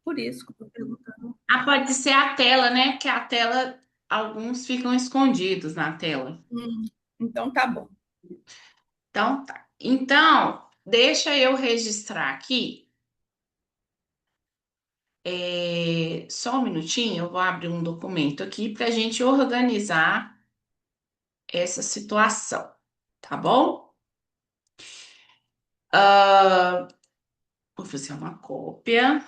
Por isso que eu tô perguntando. Ah, pode ser a tela, né? Porque a tela, alguns ficam escondidos na tela. Hum, então tá bom. Então, tá. Então, deixa eu registrar aqui. Só um minutinho, eu vou abrir um documento aqui para a gente organizar essa situação, tá bom? Ah, vou fazer uma cópia.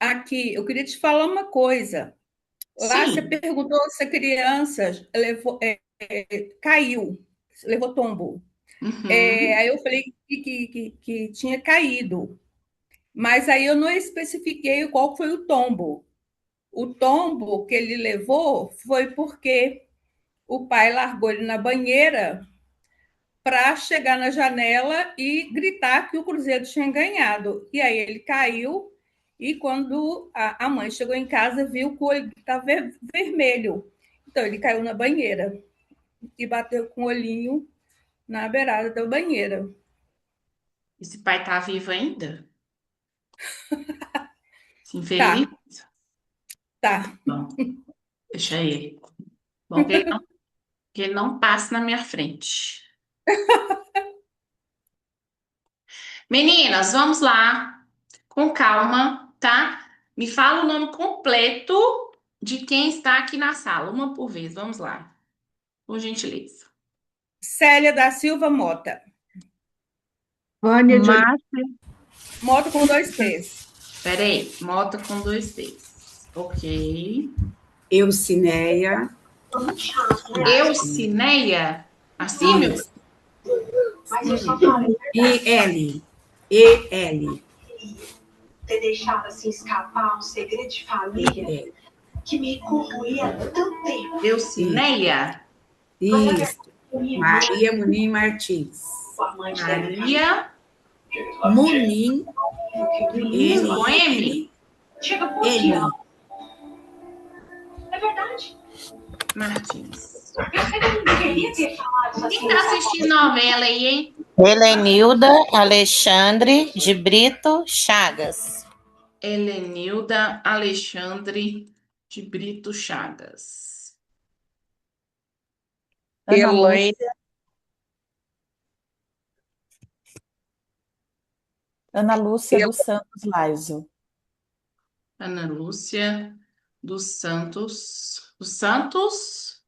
Aqui, eu queria te falar uma coisa. Lá você Sim. perguntou se a criança caiu, levou tombo. Uhum. Aí eu falei que tinha caído, mas aí eu não especifiquei qual foi o tombo. O tombo que ele levou foi porque o pai largou ele na banheira para chegar na janela e gritar que o Cruzeiro tinha ganhado. E aí ele caiu e quando a mãe chegou em casa, viu que o olho estava vermelho. Então ele caiu na banheira e bateu com o olhinho na beirada da banheira. Esse pai tá vivo ainda? Se infeliz? Tá, tá. Bom, deixa ele. Bom, que ele não passe na minha frente. Meninas, vamos lá, com calma, tá? Me fala o nome completo de quem está aqui na sala, uma por vez, vamos lá, por gentileza. Célia da Silva Mota. Vânia de Oliveira. Márcia, Mota com dois T's. Peraí, Mota com dois T's. Ok. Eucineia Martins. Eucineia? Assim, meu Deus. Isso. E-L. E-L. Ter deixado assim escapar um segredo de família É. que me corroía há tanto tempo. Isso. Eucineia? Isso. Maria Munim Martins. Com a mãe de Maria Munim, Muniz com M? M-I-N-L. Chega por aqui, ó. É verdade. Martins. Eu sei que eu não deveria ter falado isso Quem assim. tá assistindo novela aí, hein? Helenilda Alexandre de Brito Chagas. Helenilda Alexandre de Brito Chagas. Ana Elaine, Lúcia, Ana Lúcia dos Santos Laiso. Ana Lúcia dos Santos. Dos Santos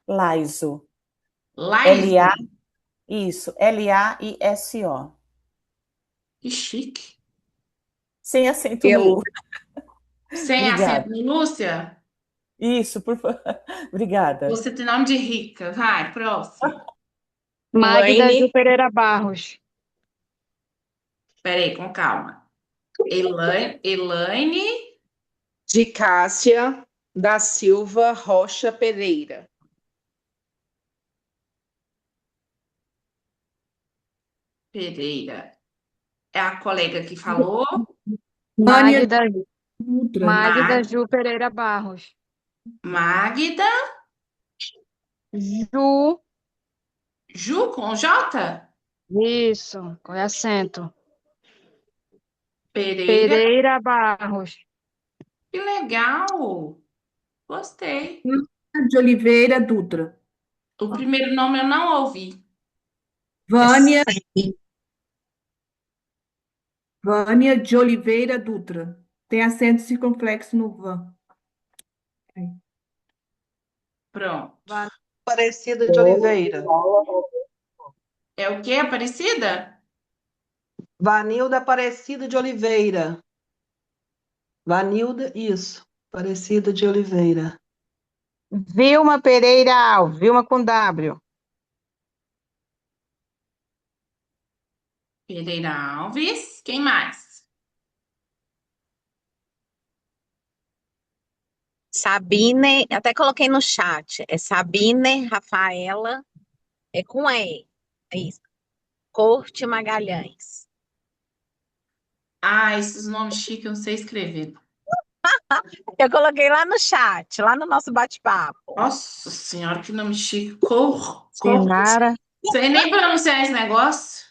Laiso. Laiso. L-A, isso, Laiso. Que chique. Sem acento no El, U. Sem acento Obrigada. no Lúcia? Isso, por favor. Obrigada. Você tem nome de rica. Vai, próximo. Magda Laine Ju Pereira Barros. Peraí, com calma. Elaine de Cássia da Silva Rocha Pereira. Pereira. É a colega que falou. Vânia Magda, Dutra. Magda Mag, Ju Pereira Barros. Magda. Ju, Ju com J? isso, com acento. Pereira. Pereira Barros. Que legal. Gostei. De Oliveira Dutra. O primeiro nome eu não ouvi. Vânia, Vânia de Oliveira Dutra. Tem acento circunflexo no van. Pronto. Aparecida de Oliveira. É o quê, Aparecida? Vanilda Aparecida de Oliveira. Vanilda, isso. Aparecida de Oliveira. Vilma Pereira Alves, Vilma com W. Pereira Alves. Quem mais? Sabine, até coloquei no chat, é Sabine Rafaela, é com E, é isso, Corte Magalhães. Ah, esses nomes chiques eu não sei escrever. Eu coloquei lá no chat, lá no nosso bate-papo. Nossa senhora, que nome chique. Sinara, Sei nem pronunciar esse negócio.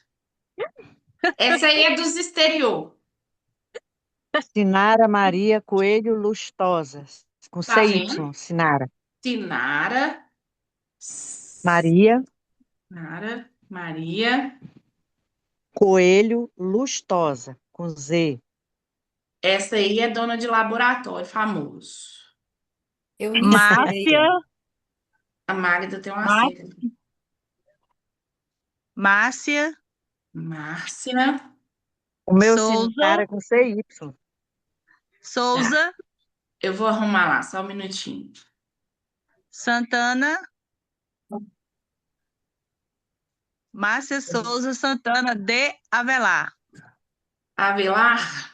Essa aí é dos exterior. Sinara Maria Coelho Lustosa. Com Tá vendo? CY, Sinara. Sinara. Maria Sinara. Maria. Coelho Lustosa. Com Z. Essa aí é dona de laboratório famoso. Eunice Márcia, Pereira. A Magda tem um Má- acerto. Márcia Márcia. O meu Souza, Sinara com CY. Souza, Eu vou arrumar lá, só um minutinho. Santana, Márcia Souza Santana de Avelar. Avelar.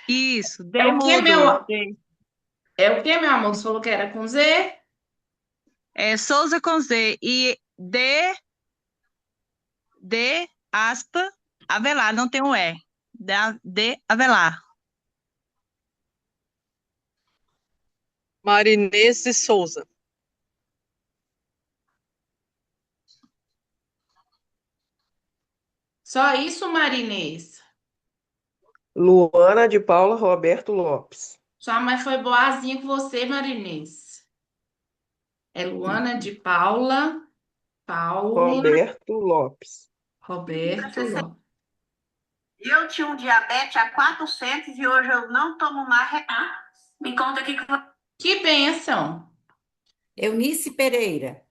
Isso, É D o que, mudo. meu? É o que, meu amor? Você falou que era com Z? É Souza com Z e D aspa Avelar, não tem um E. D Avelar. Marinês de Souza. Só isso, Marinês? Luana de Paula Roberto Lopes. Sua mãe foi boazinha com você, Marinês. É Luana de Paula. Paula. Roberto Lopes. Roberto Lopes. Eu tinha um diabetes a 400 e hoje eu não tomo mais. Me conta aqui. Que bênção. Eunice Pereira.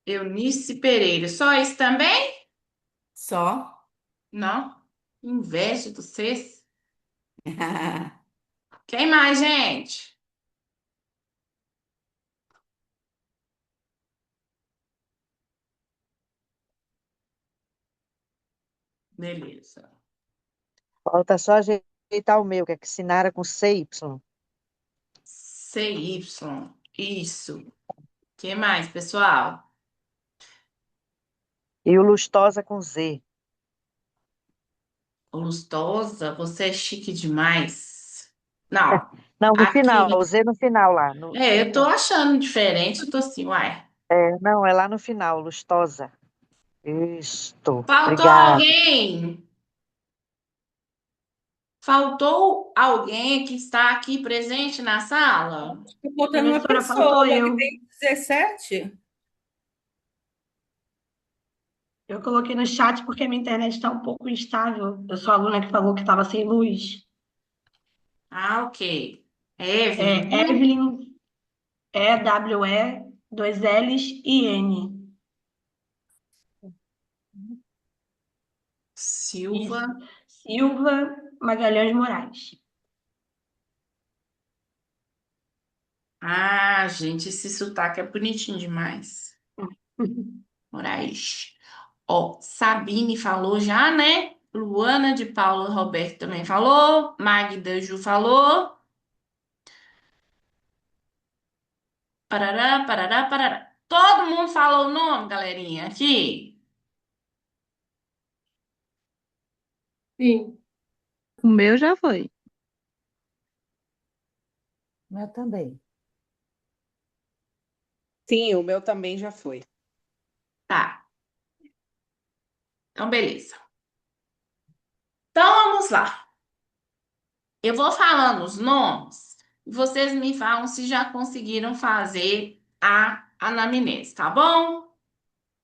Eunice Pereira. Só isso também? Só. Não. Inveja de vocês. Quem mais, gente? Beleza. Falta só ajeitar o meu, que é Sinara com CY. CY. Isso. Quem mais, pessoal? E o Lustosa com Z. Lustosa, você é chique demais. Não. Não, no final, Aqui. o Z no final lá. Eu tô achando diferente. Eu tô assim, uai. Não, é lá no final, Lustosa. Isto. Faltou Obrigada. alguém? Faltou alguém que está aqui presente na sala? Estou botando uma Professora, pessoa, faltou uma que eu. tem 17. Eu coloquei no chat porque minha internet está um pouco instável. Eu sou a aluna que falou que estava sem luz. Ah, ok. É Evelyn. Evelyn, E-W-E, dois L's e N. Silva. Isso. Silva Magalhães Moraes. Ah, gente, esse sotaque é bonitinho demais. Moraes. Ó, Sabine falou já, né? Luana de Paula Roberto também falou. Magda Ju falou. Parará, parará, parará. Todo mundo falou o nome, galerinha, aqui. Sim. O meu já foi. Meu também. Sim, o meu também já foi. Tá. Então, beleza. Então, vamos lá. Eu vou falando os nomes e vocês me falam se já conseguiram fazer a anamnese, tá bom?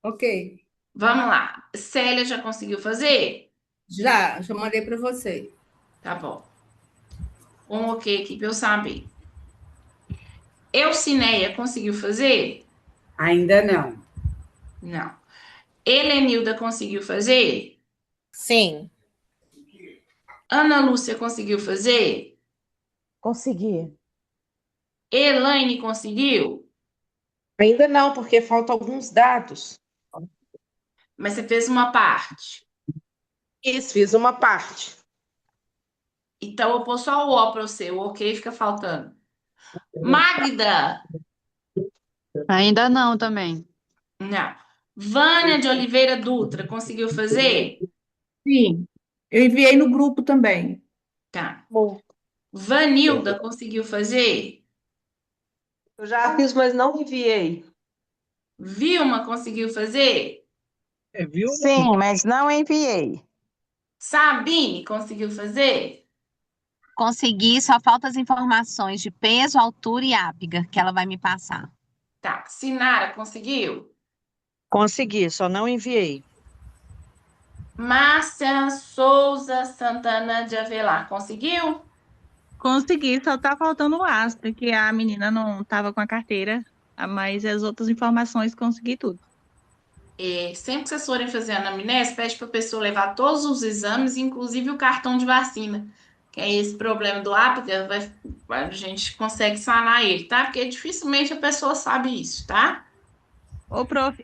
Ok. Vamos lá. Célia já conseguiu fazer? Já mandei para você. Tá bom. Um ok aqui para eu saber. Eucineia conseguiu fazer? Ainda não. Não. Helenilda conseguiu fazer? Sim. Ana Lúcia conseguiu fazer? Consegui. Elaine conseguiu? Ainda não, porque faltam alguns dados. Mas você fez uma parte. Isso, fiz uma parte. Então, eu vou pôr só o O para você. O ok fica faltando. Magda? Ainda não também. Não. Vânia de Oliveira Dutra conseguiu fazer? Sim. Eu enviei no grupo também. Tá. Bom, Vanilda conseguiu fazer? Eu já fiz, mas não enviei. Vilma conseguiu fazer? Sim, mas não enviei. Sabine conseguiu fazer? Consegui, só falta as informações de peso, altura e ápiga, que ela vai me passar. Tá. Sinara conseguiu? consegui, só não enviei. Márcia Souza Santana de Avelar conseguiu? Consegui, só tá faltando o Asta, que a menina não estava com a carteira, mas as outras informações consegui tudo. Sempre que vocês forem fazer a anamnese, pede para a pessoa levar todos os exames, inclusive o cartão de vacina. Que é esse problema do Apgar, a gente consegue sanar ele, tá? Porque dificilmente a pessoa sabe isso, tá? Ô, prof,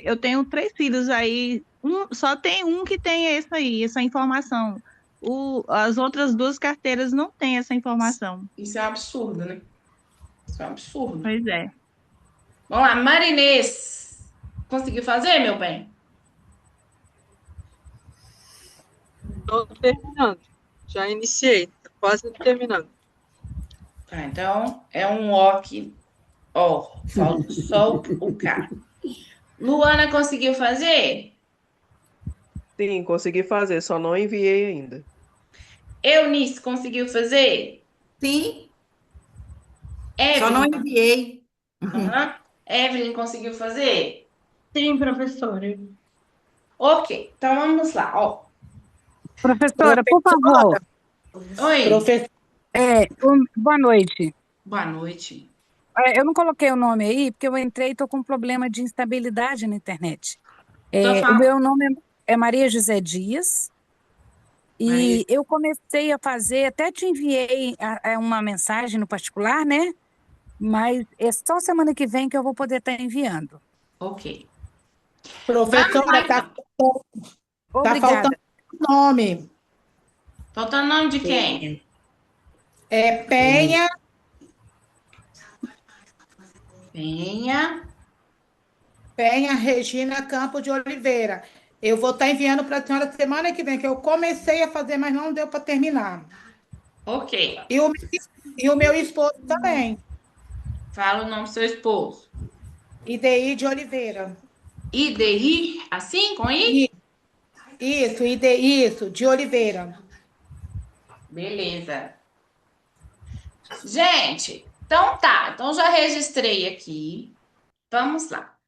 eu tenho 3 filhos aí, só tem um que tem essa informação. As outras 2 carteiras não têm essa informação. Isso é um absurdo, né? Isso é um absurdo. Pois é. Vamos lá, Marinês. Conseguiu fazer, meu bem? Estou terminando. Já iniciei, tô quase terminando. Tá, então é um O aqui. Ó, falta só o K. Luana conseguiu fazer? Sim, consegui fazer, só não enviei ainda. Eunice conseguiu fazer? Sim, só não Evelyn? enviei. Aham. Evelyn conseguiu fazer? Sim, professora. Ok, então vamos lá, ó. Professora, por favor. Oi, Boa noite. boa noite. Eu não coloquei o nome aí, porque eu entrei e estou com um problema de instabilidade na internet. Então O fala. meu nome é Maria José Dias, Maria. e eu comecei a fazer, até te enviei uma mensagem no particular, né? Mas é só semana que vem que eu vou poder estar enviando. Ok. Professora, tá Obrigada. faltando nome. Faltando o nome de quem? É Penha, Penha. Penha Regina Campo de Oliveira. Eu vou estar enviando para a senhora semana que vem, que eu comecei a fazer, mas não deu para terminar. Ok. E o meu esposo também, Fala o nome do seu esposo. IDI de Oliveira. IDI, assim, com I? Isso, de Oliveira. Beleza. Gente, então tá. Então já registrei aqui. Vamos lá.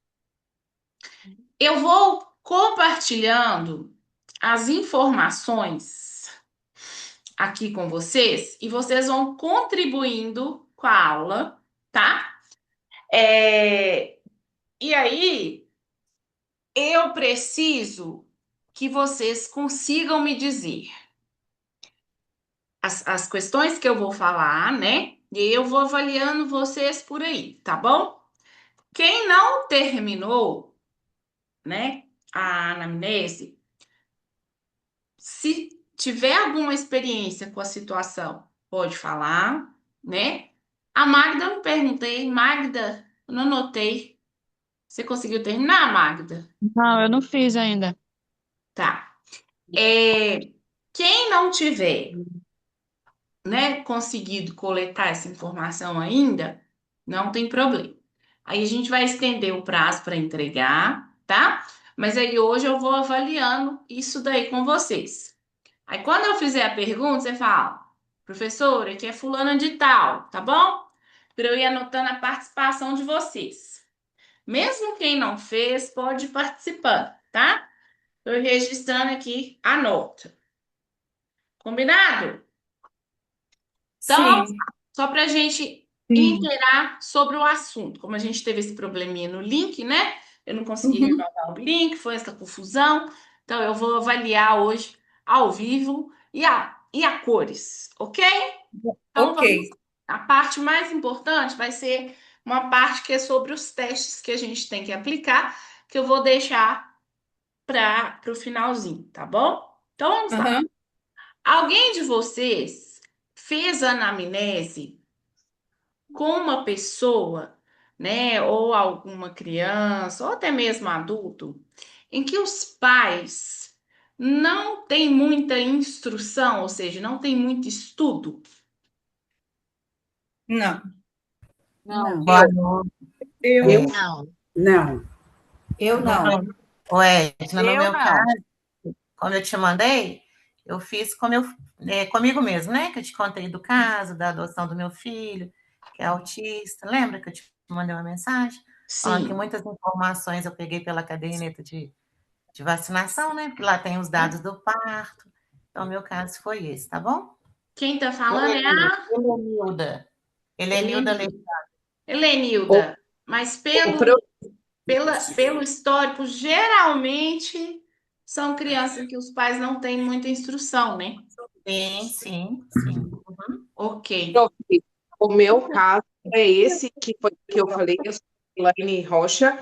Eu vou compartilhando as informações aqui com vocês e vocês vão contribuindo com a aula, tá? E aí, eu preciso que vocês consigam me dizer as questões que eu vou falar, né? E eu vou avaliando vocês por aí, tá bom? Quem não terminou, né, a anamnese, se tiver alguma experiência com a situação, pode falar, né? A Magda, eu não perguntei. Magda, eu não anotei. Você conseguiu terminar, Magda? Não, eu não fiz ainda. Tá. Quem não tiver, né, conseguido coletar essa informação ainda, não tem problema. Aí a gente vai estender o prazo para entregar, tá? Mas aí hoje eu vou avaliando isso daí com vocês. Aí quando eu fizer a pergunta, você fala, professora, aqui é fulana de tal, tá bom? Para eu ir anotando a participação de vocês. Mesmo quem não fez, pode ir participando, tá? Estou registrando aqui a nota. Combinado? Então, Sim. só para a gente inteirar sobre o assunto. Como a gente teve esse probleminha no link, né? Eu não consegui renovar o link, foi essa confusão. Então, eu vou avaliar hoje ao vivo e a cores, ok? Então, Ok. a parte mais importante vai ser uma parte que é sobre os testes que a gente tem que aplicar, que eu vou deixar para o finalzinho, tá bom? Então, vamos lá. Aham. Alguém de vocês fez anamnese com uma pessoa, né, ou alguma criança, ou até mesmo adulto, em que os pais não tem muita instrução, ou seja, não tem muito estudo? Não. Não. Boa noite. Eu Não. Não. Eu Boa não. noite. Ô, Edna, no Eu meu não. caso, como eu te mandei, eu fiz comigo mesmo, né? Que eu te contei do caso, da adoção do meu filho, que é autista. Lembra que eu te mandei uma mensagem? Falando que Sim. muitas informações eu peguei pela caderneta de vacinação, né? Porque lá tem os dados do parto. Então, o meu caso foi esse, tá bom? Quem está falando é a Helenilda. Helenilda Helenilda. Leite. Helenilda, mas pelo histórico, geralmente são crianças que os pais não têm muita instrução, né? Sim. Ok. Prof, o meu caso é esse que foi que eu falei, eu sou Elaine Rocha,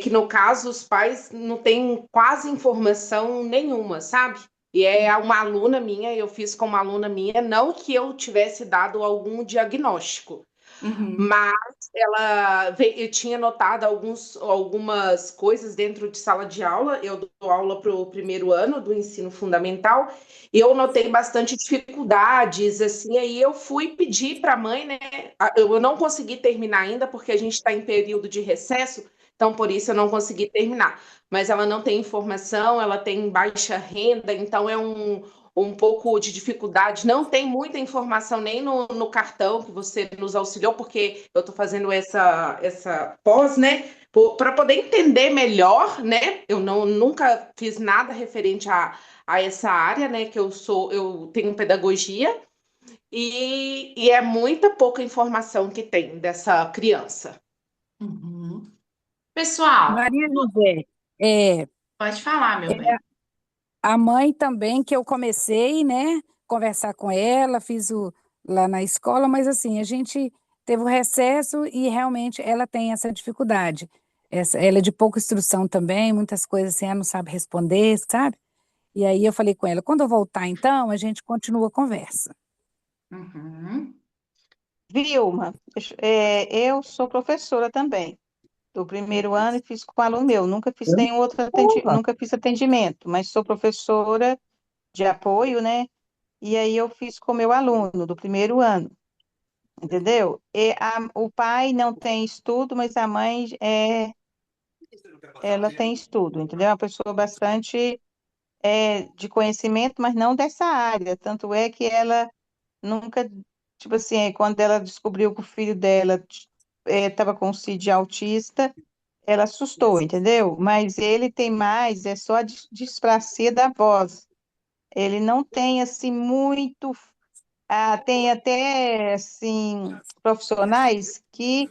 que no caso os pais não têm quase informação nenhuma, sabe? E é uma aluna minha, eu fiz com uma aluna minha, não que eu tivesse dado algum diagnóstico, mas eu tinha notado algumas coisas dentro de sala de aula. Eu dou aula para o primeiro ano do ensino fundamental e eu notei bastante dificuldades, assim, aí eu fui pedir para a mãe, né? Eu não consegui terminar ainda porque a gente está em período de recesso, então por isso eu não consegui terminar. Mas ela não tem informação, ela tem baixa renda, então é um pouco de dificuldade, não tem muita informação nem no cartão que você nos auxiliou, porque eu estou fazendo essa pós, né, para poder entender melhor, né, eu nunca fiz nada referente a essa área, né, que eu tenho pedagogia, e é muita pouca informação que tem dessa criança. Pessoal, Maria José, pode falar, meu bem. a mãe também, que eu comecei, né, conversar com ela, lá na escola, mas assim, a gente teve o recesso e realmente ela tem essa dificuldade. Ela é de pouca instrução também, muitas coisas assim, ela não sabe responder, sabe? E aí eu falei com ela, quando eu voltar então, a gente continua a conversa. Vilma, eu sou professora também, do primeiro ano e fiz com um aluno meu. Nunca fiz nunca fiz atendimento, mas sou professora de apoio, né? E aí eu fiz com o meu aluno do primeiro ano, entendeu? O pai não tem estudo, mas a mãe ela tem estudo, entendeu? É uma pessoa bastante de conhecimento, mas não dessa área. Tanto é que ela nunca, tipo assim, quando ela descobriu que o filho dela estava com CID autista, ela assustou, entendeu? Mas ele tem mais, é só a displasia da voz. Ele não tem, assim, muito. Tem até, assim, profissionais que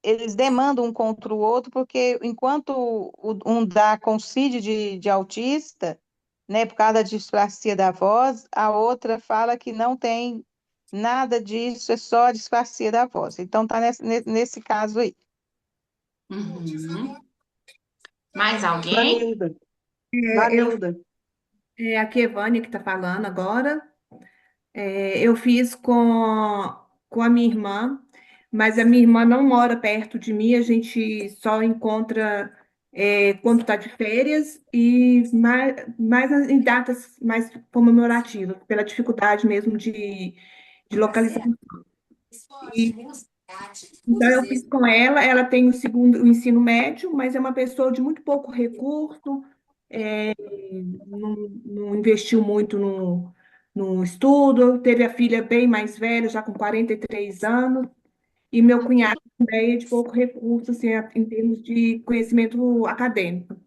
eles demandam um contra o outro, porque enquanto um dá com CID de autista, né, por causa da displasia da voz, a outra fala que não tem nada disso, é só a displasia da voz. Então, tá nesse caso aí. Mais alguém? Vanilda. É a Kevânia que está falando agora. Eu fiz com a minha irmã, mas a minha irmã não mora perto de mim, a gente só encontra quando está de férias e mais em datas mais comemorativas, pela dificuldade mesmo de localização. Então, eu fiz com ela, ela tem o ensino médio, mas é uma pessoa de muito pouco recurso, não investiu muito no estudo, teve a filha bem mais velha, já com 43 anos, e meu cunhado também é de pouco recurso, assim, em termos de conhecimento acadêmico.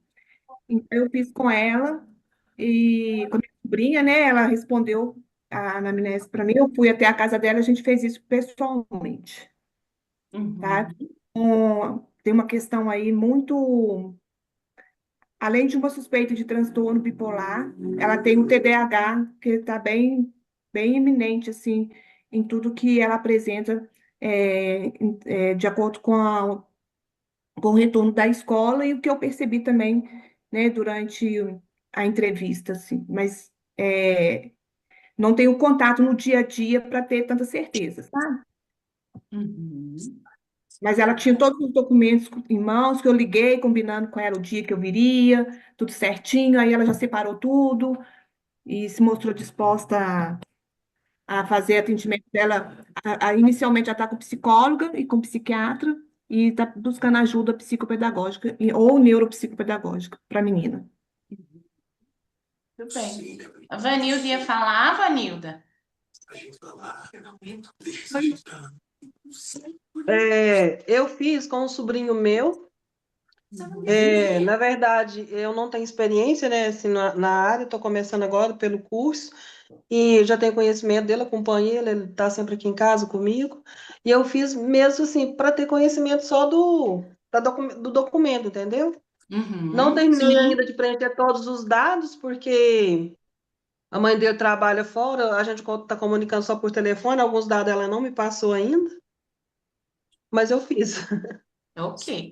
Então, eu fiz com ela, e com a minha sobrinha, né, ela respondeu a anamnese para mim, eu fui até a casa dela, a gente fez isso pessoalmente. Tá? Tem uma questão aí muito. Além de uma suspeita de transtorno bipolar, ela tem um TDAH que está bem iminente, assim, em tudo que ela apresenta, de acordo com o retorno da escola e o que eu percebi também, né, durante a entrevista, assim. Mas não tenho contato no dia a dia para ter tanta certeza, sabe? Mas ela tinha todos os documentos em mãos, que eu liguei, combinando com ela o dia que eu viria, tudo certinho. Aí ela já separou tudo e se mostrou disposta a fazer atendimento dela. Inicialmente, ela está com psicóloga e com psiquiatra e está buscando ajuda psicopedagógica ou neuropsicopedagógica para a menina. Tudo bem. A Vanilda ia falar, Vanilda? Eu fiz com um sobrinho meu. Na verdade, eu não tenho experiência, né, assim, na área, estou começando agora pelo curso, e já tenho conhecimento dele, acompanho ele está sempre aqui em casa comigo, e eu fiz mesmo assim, para ter conhecimento só do documento, entendeu? Não terminei ainda de preencher todos os dados, porque a mãe dele trabalha fora, a gente está comunicando só por telefone, alguns dados ela não me passou ainda, mas eu fiz. Ok.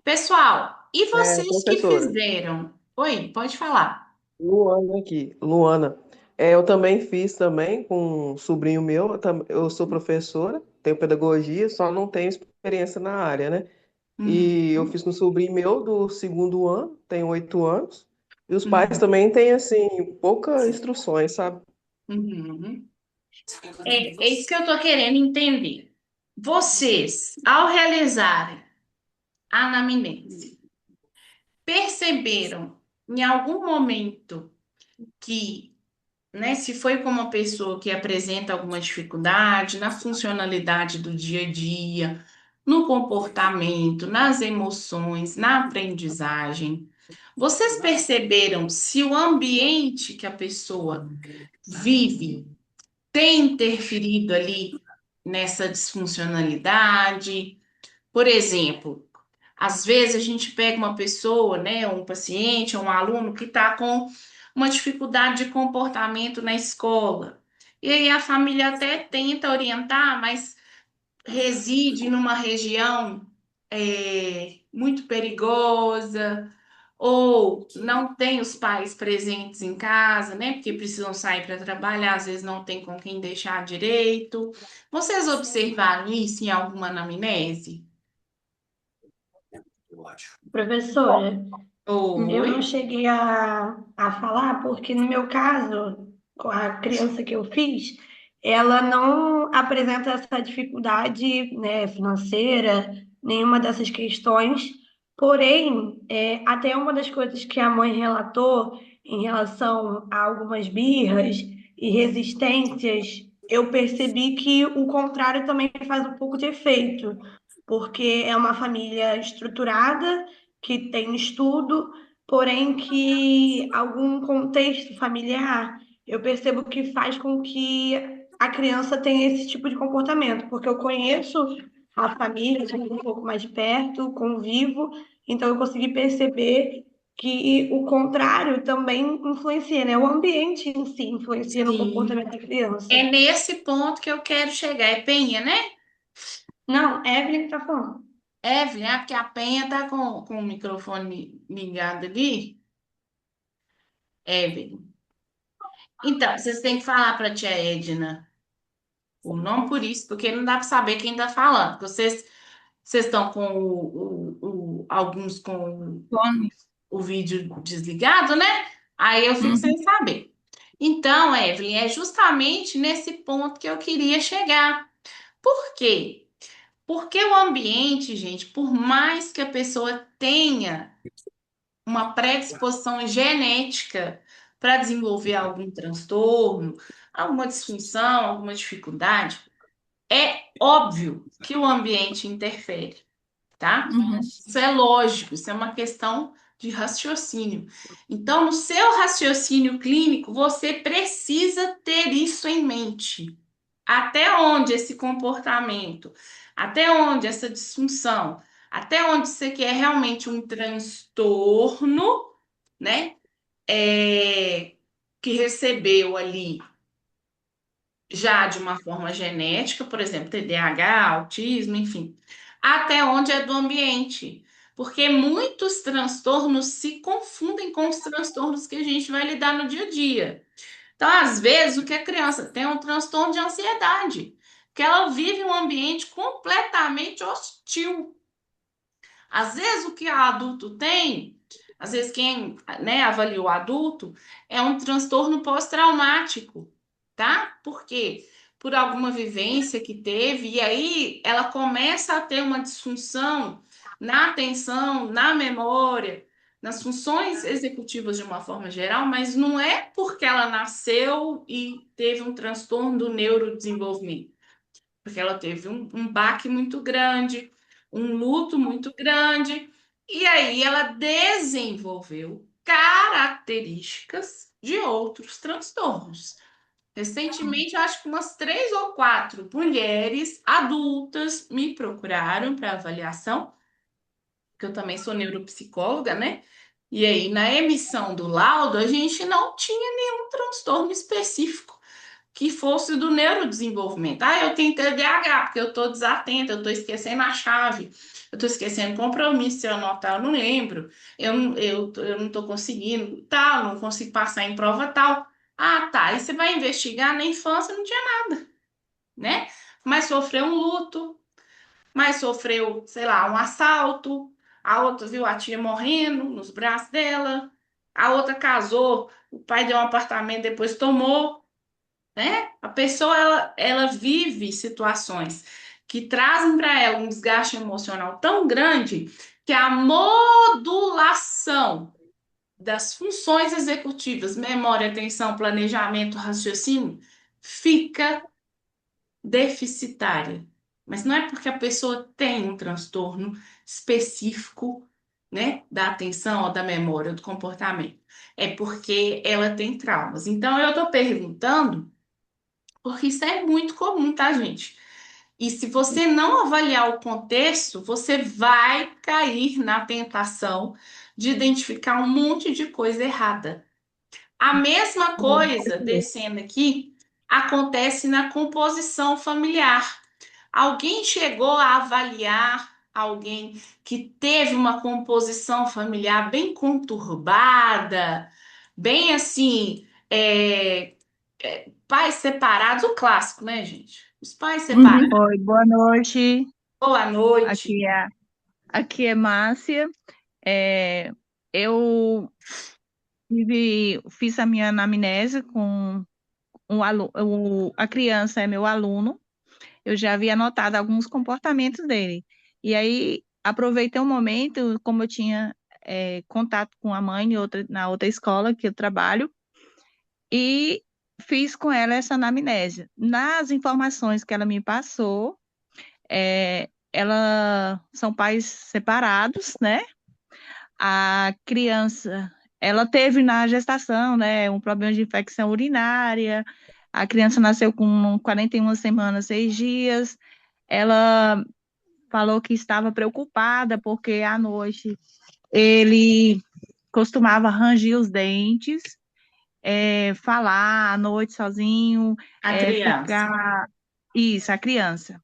Pessoal, e vocês que Professora, fizeram? Oi, pode falar. Luana aqui. Luana, eu também fiz também com um sobrinho meu. Eu sou professora, tenho pedagogia, só não tenho experiência na área, né? E eu fiz com um sobrinho meu do segundo ano, tem 8 anos. E os pais também têm, assim, poucas instruções, sabe? Uhum. É isso que eu estou querendo entender. Vocês, ao realizarem a anamnese, perceberam em algum momento que, né, se foi com uma pessoa que apresenta alguma dificuldade na funcionalidade do dia a dia, no comportamento, nas emoções, na aprendizagem, vocês perceberam se o ambiente que a pessoa vive tem interferido ali nessa disfuncionalidade? Por exemplo, às vezes a gente pega uma pessoa, né, um paciente, um aluno que está com uma dificuldade de comportamento na escola. E aí a família até tenta orientar, mas reside numa região muito perigosa, ou não tem os pais presentes em casa, né? Porque precisam sair para trabalhar, às vezes não tem com quem deixar direito. Vocês observaram isso em alguma anamnese? Professora, eu não Oi? cheguei a falar porque, no meu caso, com a criança que eu fiz, ela não apresenta essa dificuldade, né, financeira, nenhuma dessas questões. Porém, até uma das coisas que a mãe relatou em relação a algumas birras e resistências, eu percebi que o contrário também faz um pouco de efeito, porque é uma família estruturada que tem estudo, porém que algum contexto familiar eu percebo que faz com que a criança tenha esse tipo de comportamento, porque eu conheço a família um pouco mais de perto, convivo, então eu consegui perceber que o contrário também influencia, né? O ambiente em si influencia no Sim. comportamento da criança. É nesse ponto que eu quero chegar. É Penha, né? Não, Evelyn que tá falando. Evelyn, porque a Penha tá com o microfone ligado ali. Evelyn. Então, vocês têm que falar para a tia Edna o nome por isso, porque não dá para saber quem está falando. Porque vocês estão com alguns com o vídeo desligado, né? Aí eu fico sem saber. Então, Evelyn, é justamente nesse ponto que eu queria chegar. Por quê? Porque o ambiente, gente, por mais que a pessoa tenha uma predisposição genética para desenvolver algum transtorno, alguma disfunção, alguma dificuldade, é óbvio que o ambiente interfere, tá? Isso é lógico, isso é uma questão de raciocínio. Então, no seu raciocínio clínico, você precisa ter isso em mente. Até onde esse comportamento, até onde essa disfunção, até onde isso aqui é realmente um transtorno, né? Que recebeu ali já de uma forma genética, por exemplo, TDAH, autismo, enfim, até onde é do ambiente. Porque muitos transtornos se confundem com os transtornos que a gente vai lidar no dia a dia. Então, às vezes, o que a criança tem é um transtorno de ansiedade. que ela vive um ambiente completamente hostil. Às vezes o que o adulto tem, às vezes quem, né, avalia o adulto, é um transtorno pós-traumático, tá? Por quê? Por alguma vivência que teve, e aí ela começa a ter uma disfunção na atenção, na memória, nas funções executivas de uma forma geral, mas não é porque ela nasceu e teve um transtorno do neurodesenvolvimento, porque ela teve um baque muito grande, um luto muito grande, e aí ela desenvolveu características de outros transtornos. Recentemente, eu acho que umas 3 ou 4 mulheres adultas me procuraram para avaliação, que eu também sou neuropsicóloga, né? E aí, na emissão do laudo, a gente não tinha nenhum transtorno específico que fosse do neurodesenvolvimento. Ah, eu tenho TDAH, porque eu estou desatenta, eu estou esquecendo a chave, eu estou esquecendo compromisso, se eu anotar, eu não lembro, eu não estou conseguindo tal, não consigo passar em prova tal. Ah, tá. Aí você vai investigar, na infância não tinha nada, né? Mas sofreu um luto, mas sofreu, sei lá, um assalto, a outra viu a tia morrendo nos braços dela, a outra casou, o pai deu um apartamento, depois tomou, né? A pessoa ela vive situações que trazem para ela um desgaste emocional tão grande que a modulação das funções executivas, memória, atenção, planejamento, raciocínio, fica deficitária. Mas não é porque a pessoa tem um transtorno específico, né, da atenção ou da memória, ou do comportamento. É porque ela tem traumas. Então, eu estou perguntando porque isso é muito comum, tá, gente? E se você não avaliar o contexto, você vai cair na tentação de identificar um monte de coisa errada. A mesma coisa, descendo aqui, acontece na composição familiar. Alguém chegou a avaliar alguém que teve uma composição familiar bem conturbada, bem assim, pais separados, o clássico, né, gente? Os pais separados. Oi, boa noite. Boa noite. Aqui é Márcia. É, eu fiz a minha anamnese com a criança é meu aluno. Eu já havia notado alguns comportamentos dele. E aí aproveitei um momento, como eu tinha contato com a mãe na outra escola que eu trabalho, e fiz com ela essa anamnese. Nas informações que ela me passou, são pais separados, né? A criança, ela teve na gestação, né, um problema de infecção urinária. A criança nasceu com 41 semanas, 6 dias. Ela falou que estava preocupada porque à noite ele costumava ranger os dentes, falar à noite sozinho, A criança. ficar. Isso, a criança.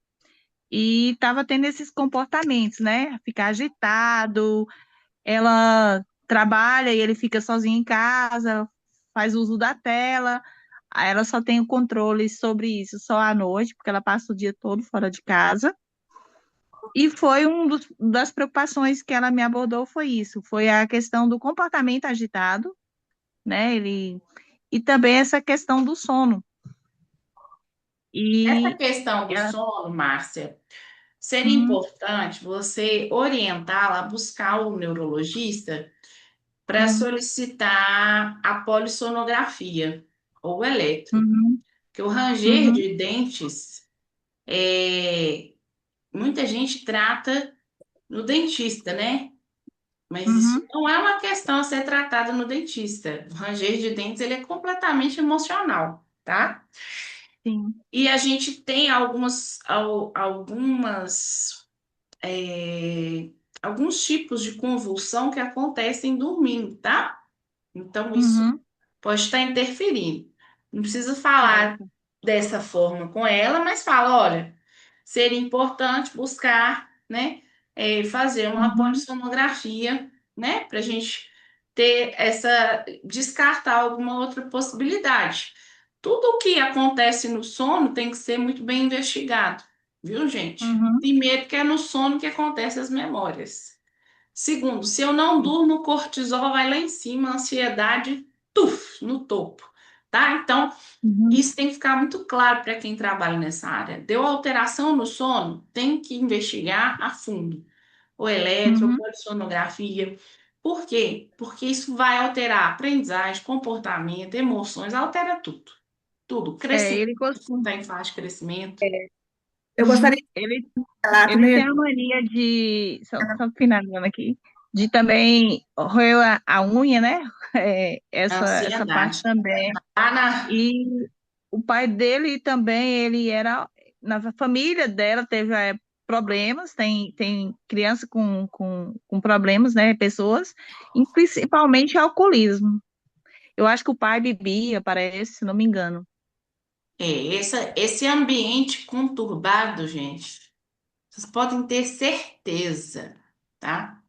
E estava tendo esses comportamentos, né? Ficar agitado. Ela trabalha e ele fica sozinho em casa, faz uso da tela. Aí ela só tem o controle sobre isso só à noite, porque ela passa o dia todo fora de casa. E foi das preocupações que ela me abordou, foi isso, foi a questão do comportamento agitado, né? E também essa questão do sono. Essa questão do sono, Márcia, seria importante você orientá-la a buscar o neurologista para solicitar a polissonografia ou o eletro. Porque o ranger de dentes, muita gente trata no dentista, né? Mas isso não é uma questão a ser tratada no dentista. O ranger de dentes, ele é completamente emocional, tá? Sim. E a gente tem alguns tipos de convulsão que acontecem dormindo, tá? Então, isso pode estar interferindo. Não precisa falar dessa forma com ela, mas fala, olha, seria importante buscar, né, fazer uma polissonografia, né, para a gente descartar alguma outra possibilidade. tudo o que acontece no sono tem que ser muito bem investigado, viu, gente? Primeiro, que é no sono que acontecem as memórias. Segundo, se eu não durmo, o cortisol vai lá em cima, a ansiedade, tuf, no topo, tá? Então, isso tem que ficar muito claro para quem trabalha nessa área. Deu alteração no sono, tem que investigar a fundo. Ou eletro, ou polissonografia. Por quê? Porque isso vai alterar aprendizagem, comportamento, emoções, altera tudo. Tudo. Crescimento, Ele, não está em fase de crescimento. Eu gostaria de ele, relato, ele né? tem a mania de, só finalizando aqui, de também roer a unha, né? Essa parte Ansiedade. também. Lá na... E o pai dele também, ele era, na família dela teve problemas, tem criança com problemas, né? Pessoas, e principalmente alcoolismo. Eu acho que o pai bebia, parece, se não me engano. Esse ambiente conturbado, gente, vocês podem ter certeza, tá?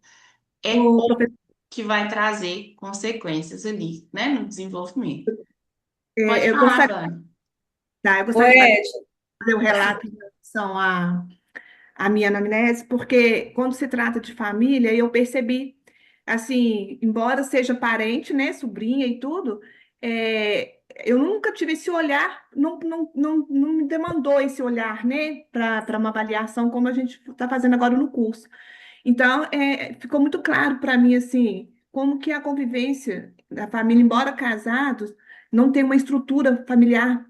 É O óbvio professor, que vai trazer consequências ali, né, no desenvolvimento. Pode eu falar, gostaria, Vânia. tá, eu Ô, gostaria de Ed, fazer o relato em relação à minha anamnese, porque quando se trata de família, eu percebi, assim, embora seja parente, né, sobrinha e tudo, eu nunca tive esse olhar, não me demandou esse olhar, né, para uma avaliação como a gente está fazendo agora no curso. Então, ficou muito claro para mim, assim, como que a convivência da família, embora casados, não tem uma estrutura familiar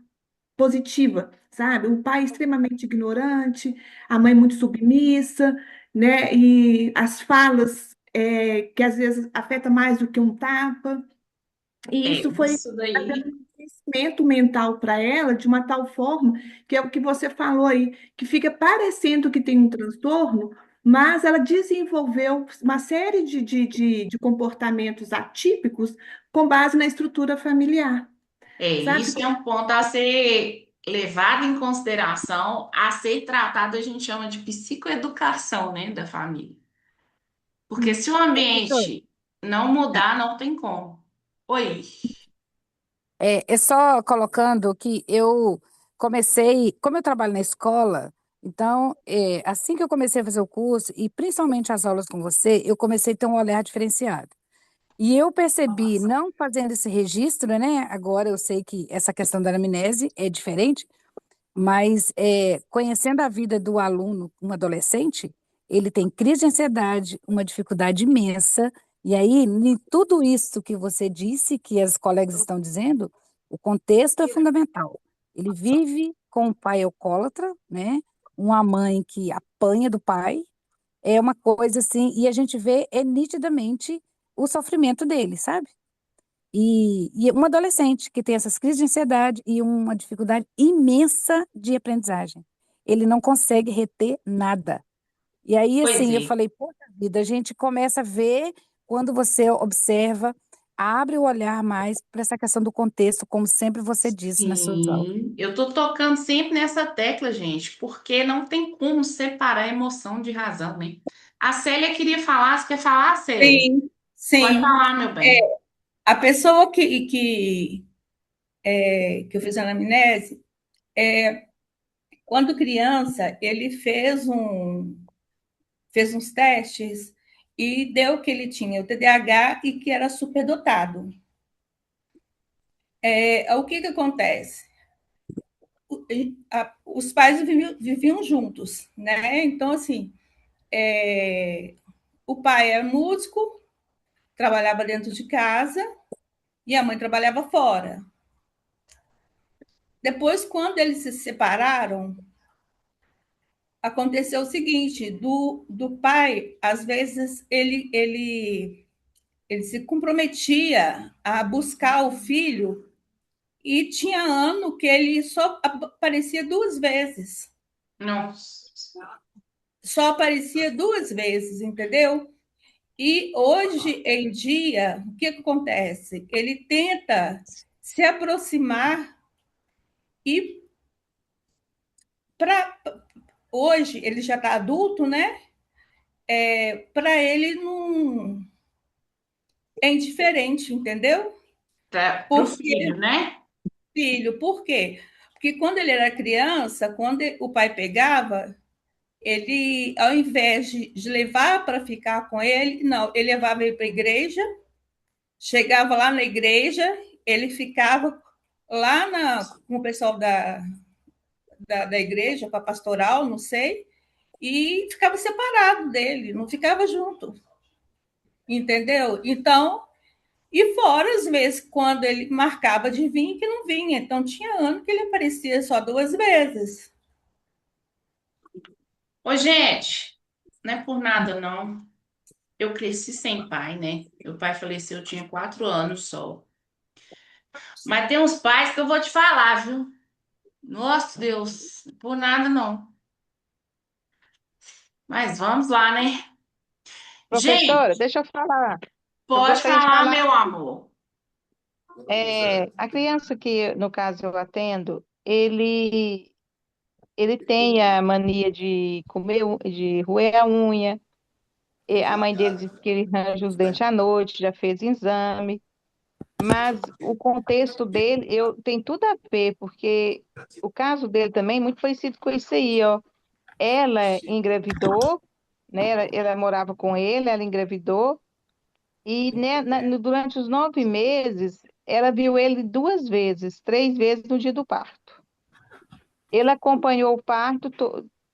positiva, sabe? O pai extremamente ignorante, a mãe muito submissa, né? E as falas que às vezes afeta mais do que um tapa. E isso foi Isso fazendo daí. um crescimento mental para ela de uma tal forma que é o que você falou aí, que fica parecendo que tem um transtorno, mas ela desenvolveu uma série de comportamentos atípicos com base na estrutura familiar, sabe? Isso é um ponto a ser levado em consideração, a ser tratado, a gente chama de psicoeducação, né, da família. Porque se o Professor, ambiente não mudar, não tem como. Oi. é só colocando que eu comecei, como eu trabalho na escola, então, assim que eu comecei a fazer o curso, e principalmente as aulas com você, eu comecei a ter um olhar diferenciado. E eu percebi, não fazendo esse registro, né? Agora eu sei que essa questão da anamnese é diferente, mas conhecendo a vida do aluno, um adolescente, ele tem crise de ansiedade, uma dificuldade imensa, e aí, em tudo isso que você disse, que as colegas estão dizendo, o contexto é fundamental. Ele vive com um pai alcoólatra, né? Uma mãe que apanha do pai, é uma coisa assim, e a gente vê nitidamente o sofrimento dele, sabe? E um adolescente que tem essas crises de ansiedade e uma dificuldade imensa de aprendizagem. Ele não consegue reter nada. E aí, Pois assim, eu é. falei, poxa vida, a gente começa a ver quando você observa, abre o olhar mais para essa questão do contexto, como sempre você disse nas suas aulas. Sim, eu tô tocando sempre nessa tecla, gente, porque não tem como separar emoção de razão, né? A Célia queria falar, você quer falar, Célia? sim, Pode sim. falar, meu bem. A pessoa que eu fiz a anamnese, quando criança, ele fez uns testes e deu que ele tinha o TDAH e que era superdotado. O que acontece? Os pais viviam juntos, né? Então, assim, o pai era músico, trabalhava dentro de casa e a mãe trabalhava fora. Depois, quando eles se separaram, aconteceu o seguinte: do pai, às vezes, ele se comprometia a buscar o filho e tinha ano que ele só aparecia duas vezes. Nossa. Só aparecia duas vezes, entendeu? E hoje em dia, o que acontece? Ele tenta se aproximar e para hoje ele já está adulto, né? Para ele não é indiferente, entendeu? Para o Porque filho, né? filho. Por quê? Porque quando ele era criança, quando o pai pegava, ele, ao invés de levar para ficar com ele, não, ele levava ele para a igreja, chegava lá na igreja, ele ficava lá com o pessoal da igreja, com a pastoral, não sei, e ficava separado dele, não ficava junto, entendeu? Então, e fora os meses quando ele marcava de vir que não vinha. Então, tinha ano que ele aparecia só 2 vezes. Ô, gente, não é por nada, não. Eu cresci sem pai, né? Meu pai faleceu, eu tinha 4 anos só. Mas tem uns pais que eu vou te falar, viu? Nossa, Deus, por nada, não. Mas vamos lá, né? Professora, Gente, deixa eu falar. Eu pode gostaria de falar, falar, meu amor. a criança que, no caso, eu atendo, ele tem a mania de comer, de roer a unha. E a mãe dele disse que ele arranja os dentes à noite, já fez exame. Mas o contexto dele, tem tudo a ver, porque o caso dele também é muito parecido com isso aí, ó. Ela engravidou, né? Ela morava com ele, ela engravidou, e né, durante os 9 meses, ela viu ele 2 vezes, 3 vezes no dia do parto. Ele acompanhou o parto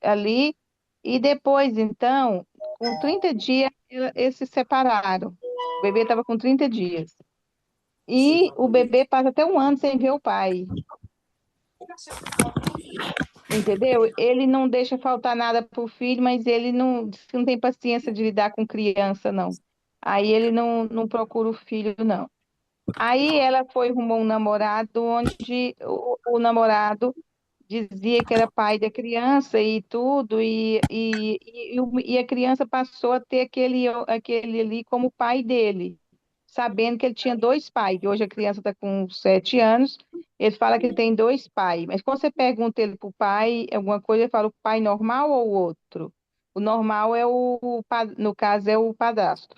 ali, e depois, então, com 30 dias, eles se separaram. O bebê estava com 30 dias. E o bebê passa até um ano sem ver o pai. Entendeu? Ele não deixa faltar nada pro filho, mas ele não tem paciência de lidar com criança, não. Aí ele não procura o filho, não. Aí ela foi arrumou um namorado onde o namorado dizia que era pai da criança e tudo, e a criança passou a ter aquele ali como pai dele, sabendo que ele tinha 2 pais, que hoje a criança está com 7 anos, ele fala que ele tem 2 pais, mas quando você pergunta ele para o pai, alguma coisa, ele fala o pai normal ou o outro? O normal é no caso, é o padrasto,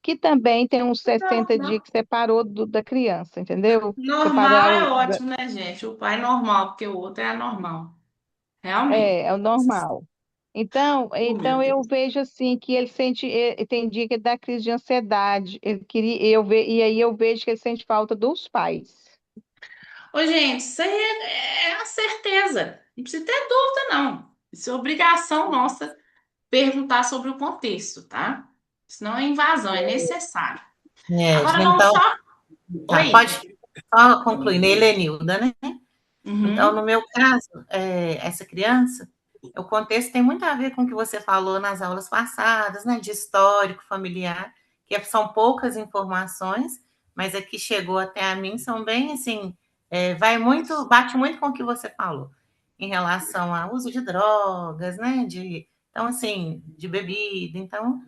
que também tem uns 60 dias que separou da criança, entendeu? Normal é Separaram, ótimo, né, gente? O pai é normal, porque o outro é anormal. Realmente. é o normal. Oh, meu Então eu Deus. vejo assim que ele sente, tem dia que ele dá crise de ansiedade. Ele queria, e aí eu vejo que ele sente falta dos pais. Ô, gente, isso aí é a certeza. Não precisa ter dúvida, não. Isso é obrigação nossa perguntar sobre o contexto, tá? Senão é invasão, é necessário. Agora vamos Então, só. tá, Oi. pode só concluir, né? Helenilda, né? Então, Uhum. no meu caso, essa criança, o contexto tem muito a ver com o que você falou nas aulas passadas, né? De histórico familiar, que são poucas informações, mas a que chegou até a mim são bem assim, bate muito com o que você falou em relação ao uso de drogas, né? Então, assim, de bebida. Então,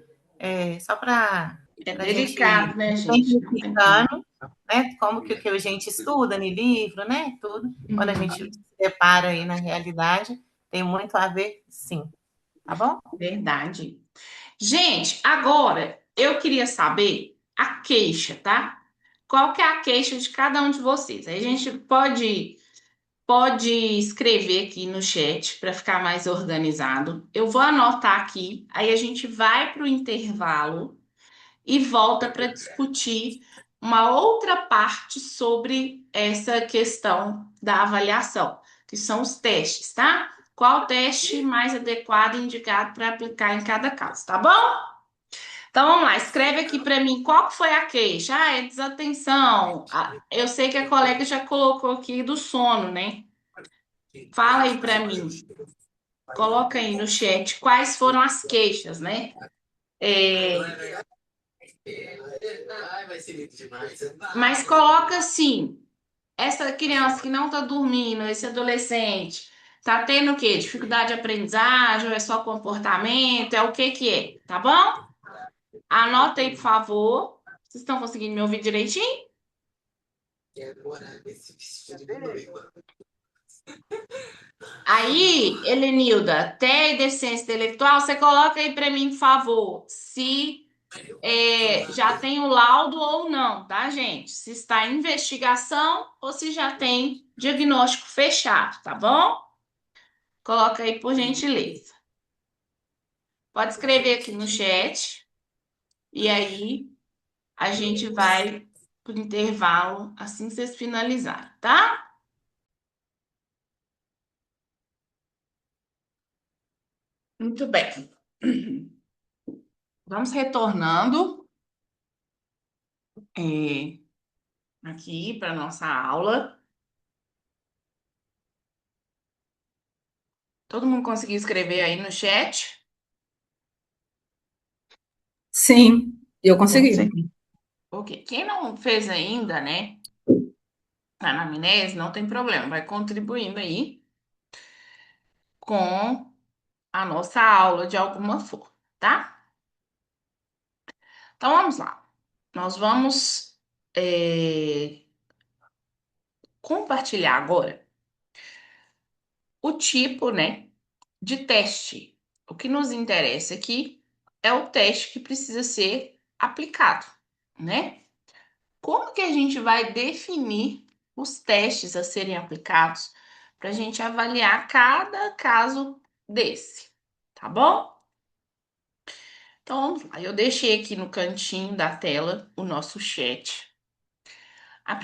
só para É a gente delicado, né, gente? Não tem como. simplificando, né? Como que a gente estuda no livro, né? Tudo. Quando a gente Uhum. se depara aí na realidade, tem muito a ver, sim. Tá bom? Verdade. Gente, agora eu queria saber a queixa, tá? Qual que é a queixa de cada um de vocês? Aí a gente pode escrever aqui no chat para ficar mais organizado. Eu vou anotar aqui, aí a gente vai para o intervalo e volta para discutir uma outra parte sobre essa questão da avaliação, que são os testes, tá? Qual teste mais adequado e indicado para aplicar em cada caso, tá bom? Então vamos lá, escreve aqui para mim qual que foi a queixa. Ah, é desatenção. Eu sei que a colega já colocou aqui do sono, né? Fala aí para mim. Coloca aí no chat quais foram as queixas, né? Mas coloca assim, essa criança que não tá dormindo, esse adolescente, tá tendo o quê? Dificuldade de aprendizagem, ou é só comportamento, é o que que é, tá bom? Anota aí, por favor. Vocês estão conseguindo me ouvir direitinho? Aí, Helenilda, TEA e deficiência intelectual, você coloca aí para mim, por favor, se já tem o laudo ou não, tá, gente? Se está em investigação ou se já tem diagnóstico fechado, tá bom? Coloca aí, por gentileza. Pode escrever aqui no chat. E aí, a gente vai pro intervalo assim que vocês finalizarem, tá? Muito bem. Vamos retornando aqui para nossa aula. Todo mundo conseguiu escrever aí no chat? Sim, eu consegui. Ok. Quem não fez ainda, né? Na anamnese, não tem problema. Vai contribuindo aí com a nossa aula de alguma forma, tá? Então, vamos lá. Nós vamos compartilhar agora o tipo, né, de teste. O que nos interessa aqui é o teste que precisa ser aplicado, né? Como que a gente vai definir os testes a serem aplicados para a gente avaliar cada caso desse, tá bom? Então, vamos lá. Eu deixei aqui no cantinho da tela o nosso chat. O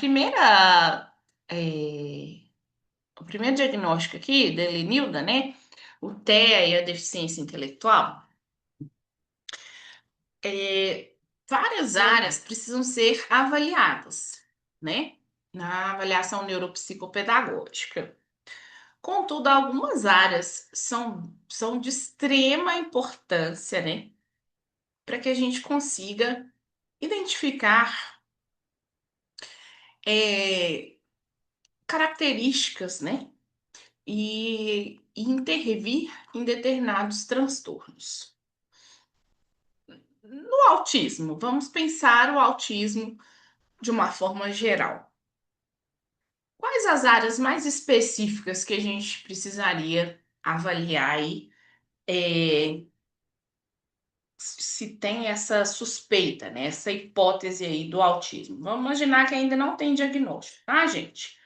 primeiro diagnóstico aqui, da Helenilda, né? O TEA e a deficiência intelectual. Várias áreas precisam ser avaliadas, né? Na avaliação neuropsicopedagógica. Contudo, algumas áreas são de extrema importância, né? Para que a gente consiga identificar características, né? E intervir em determinados transtornos. No autismo, vamos pensar o autismo de uma forma geral. Quais as áreas mais específicas que a gente precisaria avaliar aí, se tem essa suspeita, né? Essa hipótese aí do autismo? Vamos imaginar que ainda não tem diagnóstico, tá, gente?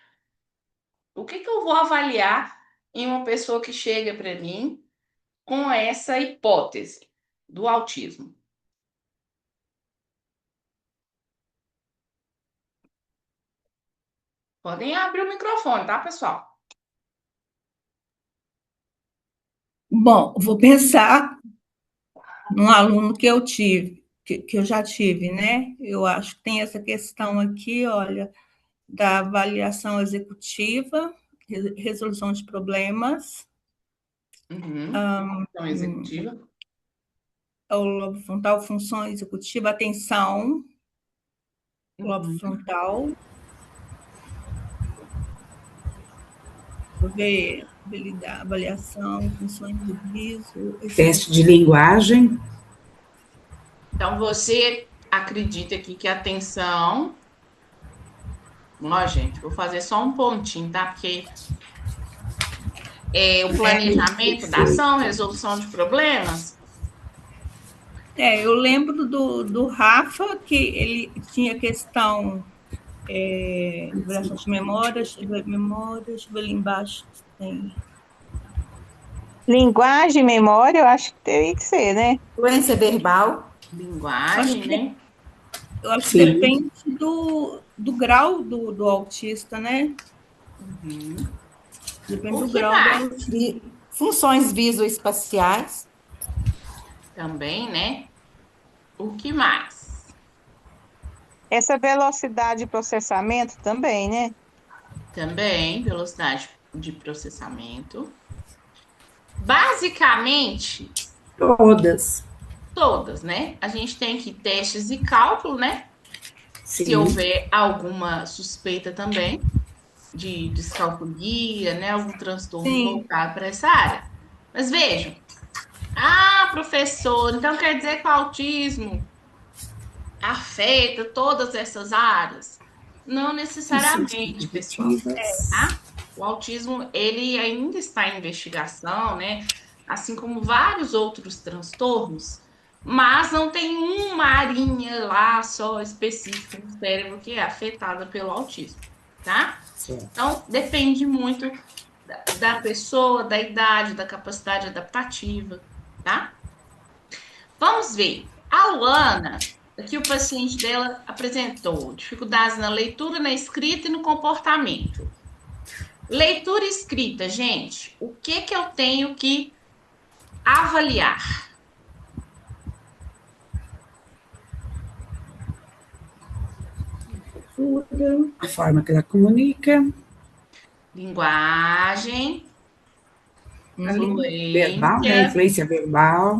O que eu vou avaliar em uma pessoa que chega para mim com essa hipótese do autismo? Podem abrir o microfone, tá, pessoal? Bom, vou pensar num aluno que eu tive, que eu já tive, né? Eu acho que tem essa questão aqui, olha, da avaliação executiva, resolução de problemas. Função executiva. O lobo frontal, função executiva, atenção, lobo frontal. Vou ver avaliação, funções do viso. Teste de linguagem. Então, você acredita aqui que a atenção... Ó, gente, vou fazer só um pontinho, tá? Porque o planejamento da ação, resolução de problemas. Eu lembro do Rafa, que ele tinha questão de memórias, deixa eu ver ali embaixo. Tem. Linguagem, memória, eu acho que teria que ser, né? Fluência verbal. Linguagem, né? Eu acho que depende do grau do autista, né? Depende do grau do autista. Funções visoespaciais. Também, né? O que mais? Essa velocidade de processamento também, né? Também, velocidade de processamento. Basicamente... Todas, né? A gente tem aqui testes e cálculo, né? Sim. Se houver alguma suspeita também de descalculia, né? Algum transtorno voltado para essa área. Mas vejam. Professor, então quer dizer que o autismo afeta todas essas áreas? Não necessariamente, pessoal. Tá? O autismo, ele ainda está em investigação, né? Assim como vários outros transtornos, mas não tem uma arinha lá só específica no cérebro que é afetada pelo autismo, tá? Então, depende muito da pessoa, da idade, da capacidade adaptativa, tá? Vamos ver. A Luana, aqui o paciente dela apresentou dificuldades na leitura, na escrita e no comportamento. Leitura e escrita, gente, o que que eu tenho que avaliar? A forma que ela comunica, Linguagem, verbal, né? influência, Influência verbal.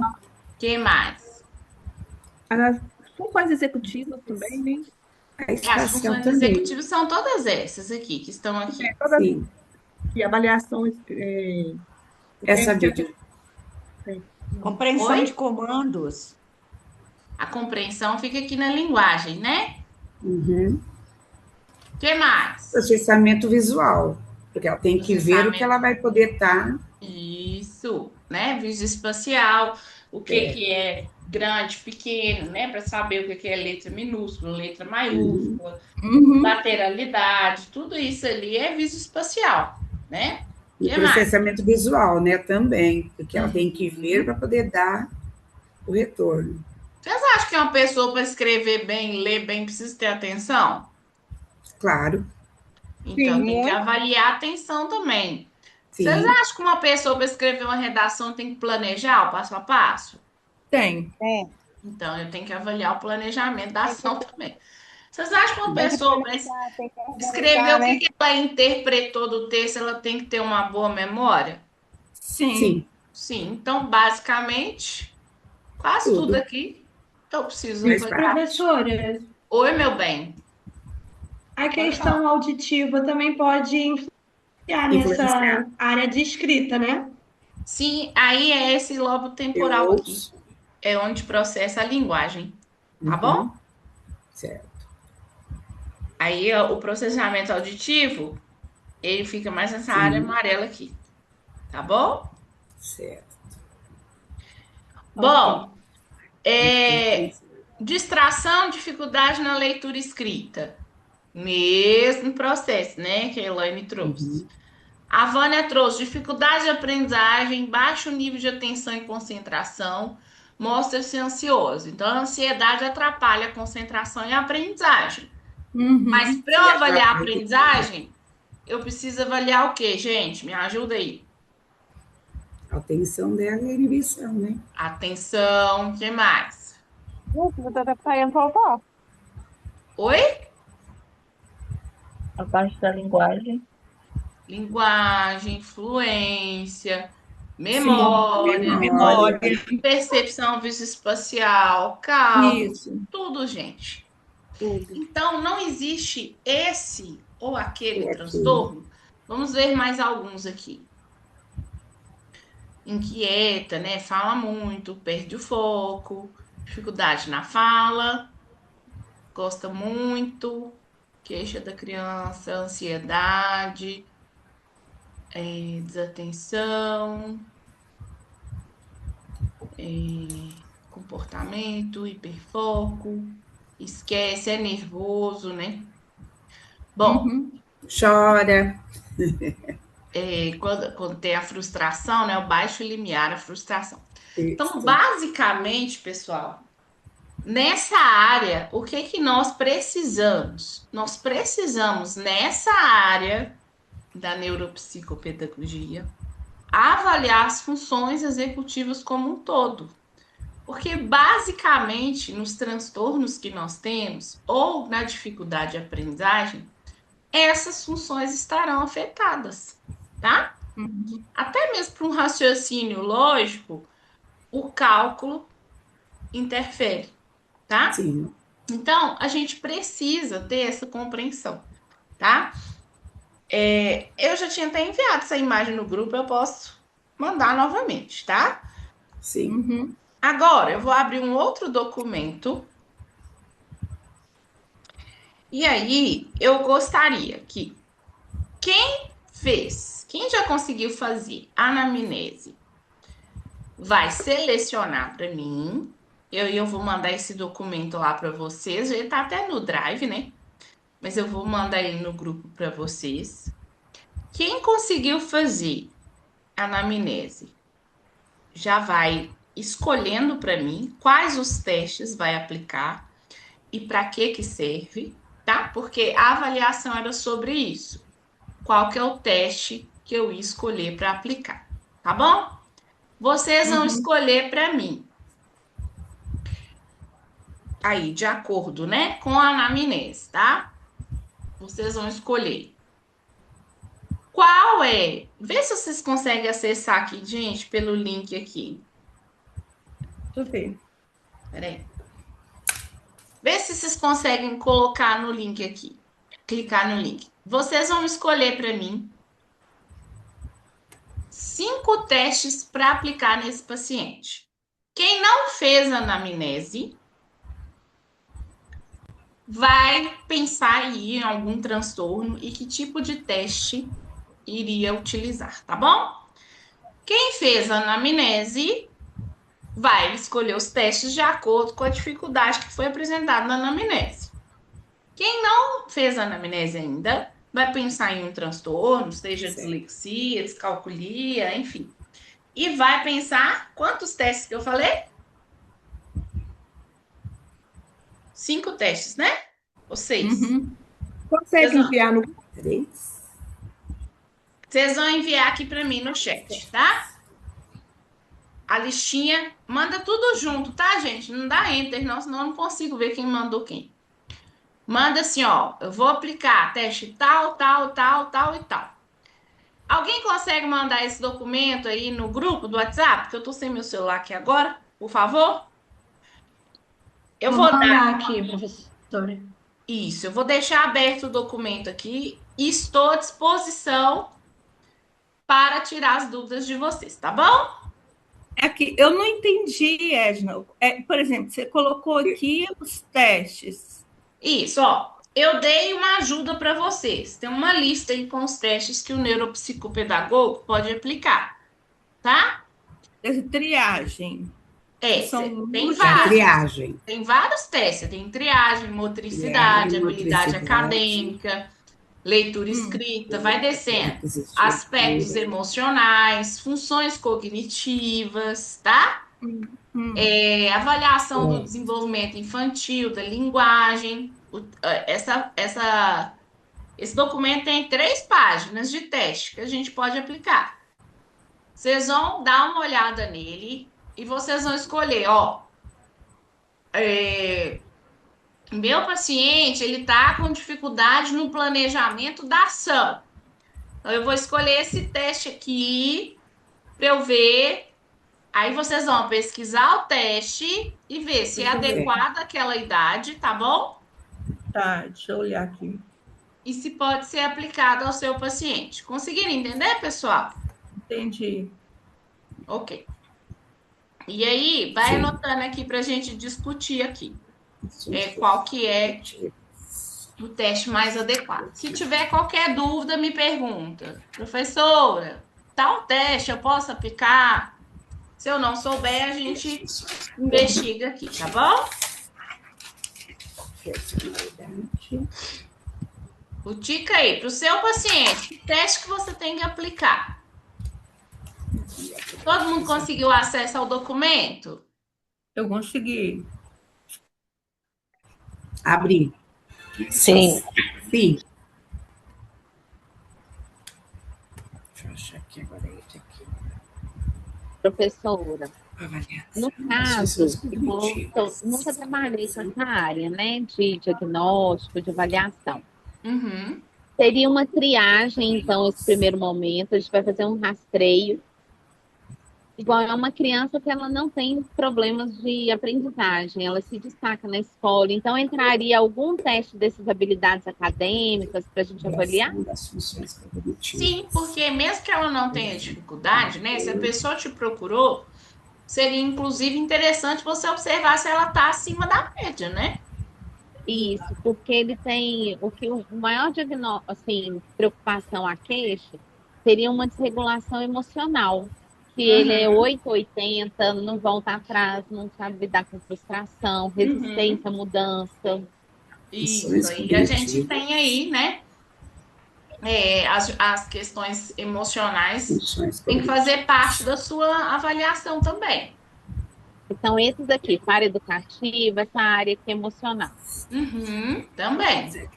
que mais? As funções executivas também, né? A As espacial funções também. executivas são todas essas aqui, que estão aqui. Todas Sim. e avaliações. Essa de Compreensão Oi? de comandos. A compreensão fica aqui na linguagem, né? Uhum. Que mais? Processamento visual, porque ela tem que ver o que ela vai poder estar. Isso, né? Visoespacial, o que é grande, pequeno, né? Para saber o que é letra minúscula, letra maiúscula, lateralidade, tudo isso ali é visoespacial, né? E Que mais? processamento visual, né? Também, porque ela tem que ver para poder dar o retorno. Vocês acham que uma pessoa para escrever bem, ler bem, precisa ter atenção? Claro. Então, Sim, tem que muito. avaliar a atenção também. Sim. Vocês acham que uma pessoa para escrever uma redação tem que planejar o passo a passo? Tem. Então, eu tenho que avaliar o planejamento da ação também. Vocês acham que uma pessoa para escrever o que ela interpretou do texto, ela tem que ter uma boa memória? Sim. Sim. Então, basicamente, quase tudo aqui eu preciso Mas, avaliar. professora, Oi, meu bem. a questão auditiva também pode influenciar nessa área de escrita, né? Sim, aí é esse lobo temporal aqui. É onde processa a linguagem. Tá bom? Certo. Aí ó, o processamento auditivo, ele fica mais nessa área amarela aqui. Tá bom? Certo. Bom, distração, dificuldade na leitura escrita. Mesmo processo, né? Que a Elaine trouxe. A Vânia trouxe dificuldade de aprendizagem, baixo nível de atenção e concentração, mostra-se ansioso. Então, a ansiedade atrapalha a concentração e a aprendizagem. Mas para eu avaliar a aprendizagem, eu preciso avaliar o quê, gente? Me ajuda aí. A atenção dela e a inibição, né? Atenção, o que mais? Você tá saindo vovó. Oi? A parte da linguagem. Linguagem, fluência, memória, percepção visoespacial, cálculo, tudo, gente. Então, não existe esse ou aquele transtorno. Vamos ver mais alguns aqui. Inquieta, né? Fala muito, perde o foco, dificuldade na fala, gosta muito, queixa da criança, ansiedade, desatenção, comportamento, hiperfoco, esquece, é nervoso, né? Bom, chora. Quando tem a frustração, né? O baixo limiar, a frustração. Então, basicamente, pessoal, nessa área, o que que nós precisamos? Nós precisamos, nessa área da neuropsicopedagogia, avaliar as funções executivas como um todo. Porque, basicamente, nos transtornos que nós temos, ou na dificuldade de aprendizagem, essas funções estarão afetadas, tá? Até mesmo para um raciocínio lógico, o cálculo interfere, tá? Sim. Então, a gente precisa ter essa compreensão, tá? Eu já tinha até enviado essa imagem no grupo, eu posso mandar novamente, tá? Sim. Agora, eu vou abrir um outro documento. E aí, eu gostaria que quem já conseguiu fazer anamnese, vai selecionar para mim Eu vou mandar esse documento lá para vocês. Ele tá até no Drive, né? Mas eu vou mandar ele no grupo para vocês. Quem conseguiu fazer anamnese já vai escolhendo para mim quais os testes vai aplicar e para que serve, tá? Porque a avaliação era sobre isso. Qual que é o teste que eu ia escolher para aplicar, tá bom? Vocês vão escolher para mim. Aí, de acordo, né, com a anamnese, tá? Vocês vão escolher. Qual é? Vê se vocês conseguem acessar aqui, gente, pelo link aqui. Deixa eu ver. Peraí. Vê se vocês conseguem colocar no link aqui. Clicar no link. Vocês vão escolher para mim 5 testes para aplicar nesse paciente. Quem não fez anamnese vai pensar aí em algum transtorno e que tipo de teste iria utilizar, tá bom? Quem fez a anamnese vai escolher os testes de acordo com a dificuldade que foi apresentada na anamnese. Quem não fez a anamnese ainda vai pensar em um transtorno, seja dislexia, descalculia, enfim. E vai pensar quantos testes que eu falei? 5 testes, né? Ou 6? Consegue enviar no... Vocês vão enviar aqui para mim no chat, tá? A listinha, manda tudo junto, tá, gente? Não dá enter, não, senão eu não consigo ver quem mandou quem. Manda assim, ó, eu vou aplicar teste tal, tal, tal, tal e tal. Alguém consegue mandar esse documento aí no grupo do WhatsApp? Porque eu tô sem meu celular aqui agora, por favor? Eu vou mandar dar aqui, professora. Isso, eu vou deixar aberto o documento aqui e estou à disposição para tirar as dúvidas de vocês, tá bom? Aqui, eu não entendi, Edna. Por exemplo, você colocou aqui os testes. Isso, ó. Eu dei uma ajuda para vocês. Tem uma lista aí com os testes que o neuropsicopedagogo pode aplicar, tá? Triagem. Tem vários. Triagem. Tem vários testes. Tem triagem, motricidade, habilidade acadêmica, leitura escrita, vai descendo. Aspectos emocionais, funções cognitivas, tá? Avaliação do desenvolvimento infantil, da linguagem. Esse documento tem 3 páginas de teste que a gente pode aplicar. Vocês vão dar uma olhada nele e vocês vão escolher, ó. Meu paciente, ele tá com dificuldade no planejamento da ação. Então, eu vou escolher esse teste aqui para eu ver. Aí vocês vão pesquisar o teste e ver se é adequado àquela idade, tá bom? Tá, deixa eu olhar aqui. E se pode ser aplicado ao seu paciente. Conseguiram entender, pessoal? Entendi. Ok. E aí, vai anotando aqui para a gente discutir aqui. Qual que é o teste mais adequado. Se tiver qualquer dúvida, me pergunta. Professora, tal teste eu posso aplicar? Se eu não souber, a gente investiga aqui, tá bom? O dica aí, para o seu paciente, que teste que você tem que aplicar? Todo mundo conseguiu acesso ao documento? Eu consegui. Abrir. Sim. Sim. Deixa eu achar aqui agora. Professora, no caso, eu nunca trabalhei com essa área, né, de diagnóstico, de avaliação. Seria uma triagem, então, esse primeiro momento, a gente vai fazer um rastreio. Igual é uma criança que ela não tem problemas de aprendizagem, ela se destaca na escola, então entraria algum teste dessas habilidades acadêmicas para a gente avaliar? Sim, porque mesmo que ela não tenha dificuldade, né? Se a pessoa te procurou, seria inclusive interessante você observar se ela está acima da média, né? Isso, porque ele tem o maior diagnóstico, assim, preocupação, a queixa, seria uma desregulação emocional. Se ele é Uhum. 880, não volta atrás, não sabe lidar com frustração, resistência à mudança. Isso aí a gente tem aí, né? As questões emocionais têm que fazer parte da sua avaliação também. Então, esses aqui, essa área educativa, essa área aqui emocional. Também.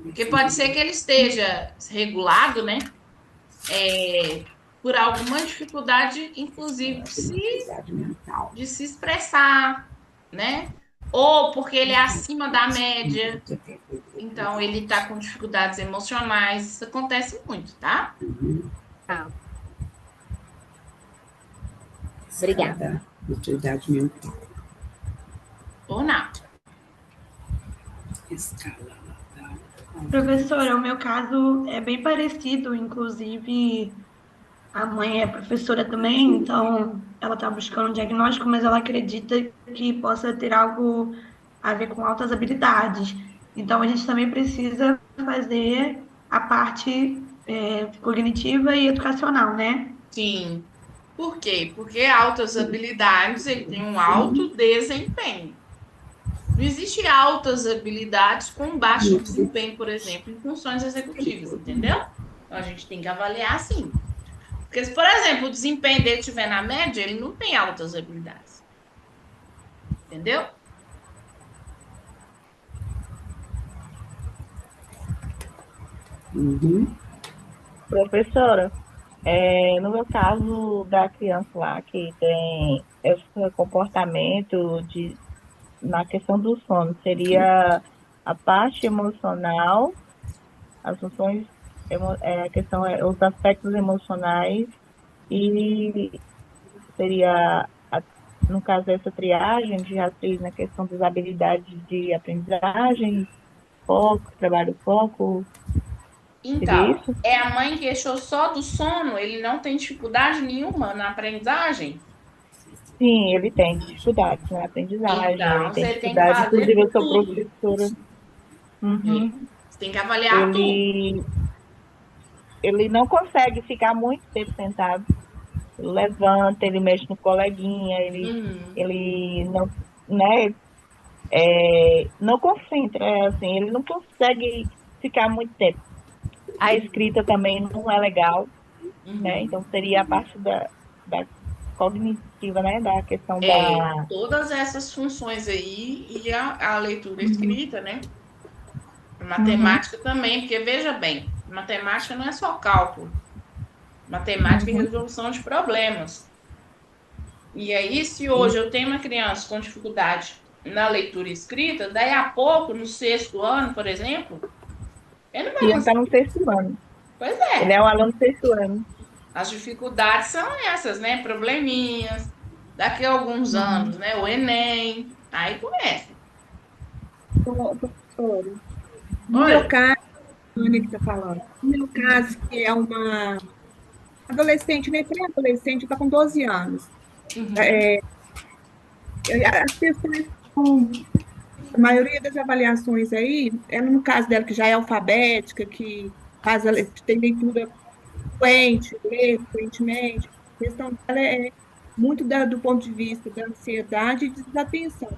Porque pode ser que ele esteja regulado, né? Por alguma dificuldade, inclusive, de se expressar, né? Ou porque ele é acima da média, então ele está com dificuldades emocionais. Isso acontece muito, tá? Tá. Obrigada. Maturidade mental. Ou não. Professora, o meu caso é bem parecido, inclusive a mãe é professora também, então ela está buscando um diagnóstico, mas ela acredita que possa ter algo a ver com altas habilidades. Então a gente também precisa fazer a parte cognitiva e educacional, né? Sim. Por quê? Porque altas habilidades, ele tem um alto desempenho. Não existe altas habilidades com baixo desempenho, por exemplo, em funções executivas, entendeu? Então a gente tem que avaliar assim. Porque se, por exemplo, o desempenho dele estiver na média, ele não tem altas habilidades. Entendeu? Professora, no meu caso da criança lá que tem esse comportamento na questão do sono, seria a parte emocional, as funções, a questão é os aspectos emocionais e seria, no caso dessa triagem de racismo, na questão das habilidades de aprendizagem, foco, trabalho foco, seria Então, isso? é a mãe que queixou só do sono, ele não tem dificuldade nenhuma na aprendizagem? Sim, ele tem dificuldades na aprendizagem, Então, ele tem você tem que dificuldade, fazer inclusive eu sou tudo. professora. Uhum. Você tem que avaliar tudo. Ele não consegue ficar muito tempo sentado. Ele levanta, ele mexe no coleguinha, ele não, né, não concentra, assim, ele não consegue ficar muito tempo. A escrita também não é legal, né? Então seria a parte da cognitiva, né? Da questão da. Todas essas funções aí e a leitura escrita, né? A matemática também, porque veja bem, matemática não é só cálculo. Matemática é resolução de problemas. E aí, se hoje eu tenho uma criança com dificuldade na leitura escrita, daí a pouco, no 6º ano, por exemplo, ele não vai Ele está conseguir. no 6º ano. Pois é. Ele é um aluno do 6º ano. As dificuldades são essas, né? Probleminhas. Daqui a alguns anos, né? O Enem. Aí começa. Professora, no meu caso, a Ana que está falando, no meu caso, que é uma adolescente, né? Pré-adolescente, está com 12 anos. As questões, a maioria das avaliações aí, é no caso dela, que já é alfabética, que faz, tem leitura fluente, lê fluentemente, a questão dela é muito do ponto de vista da ansiedade e desatenção.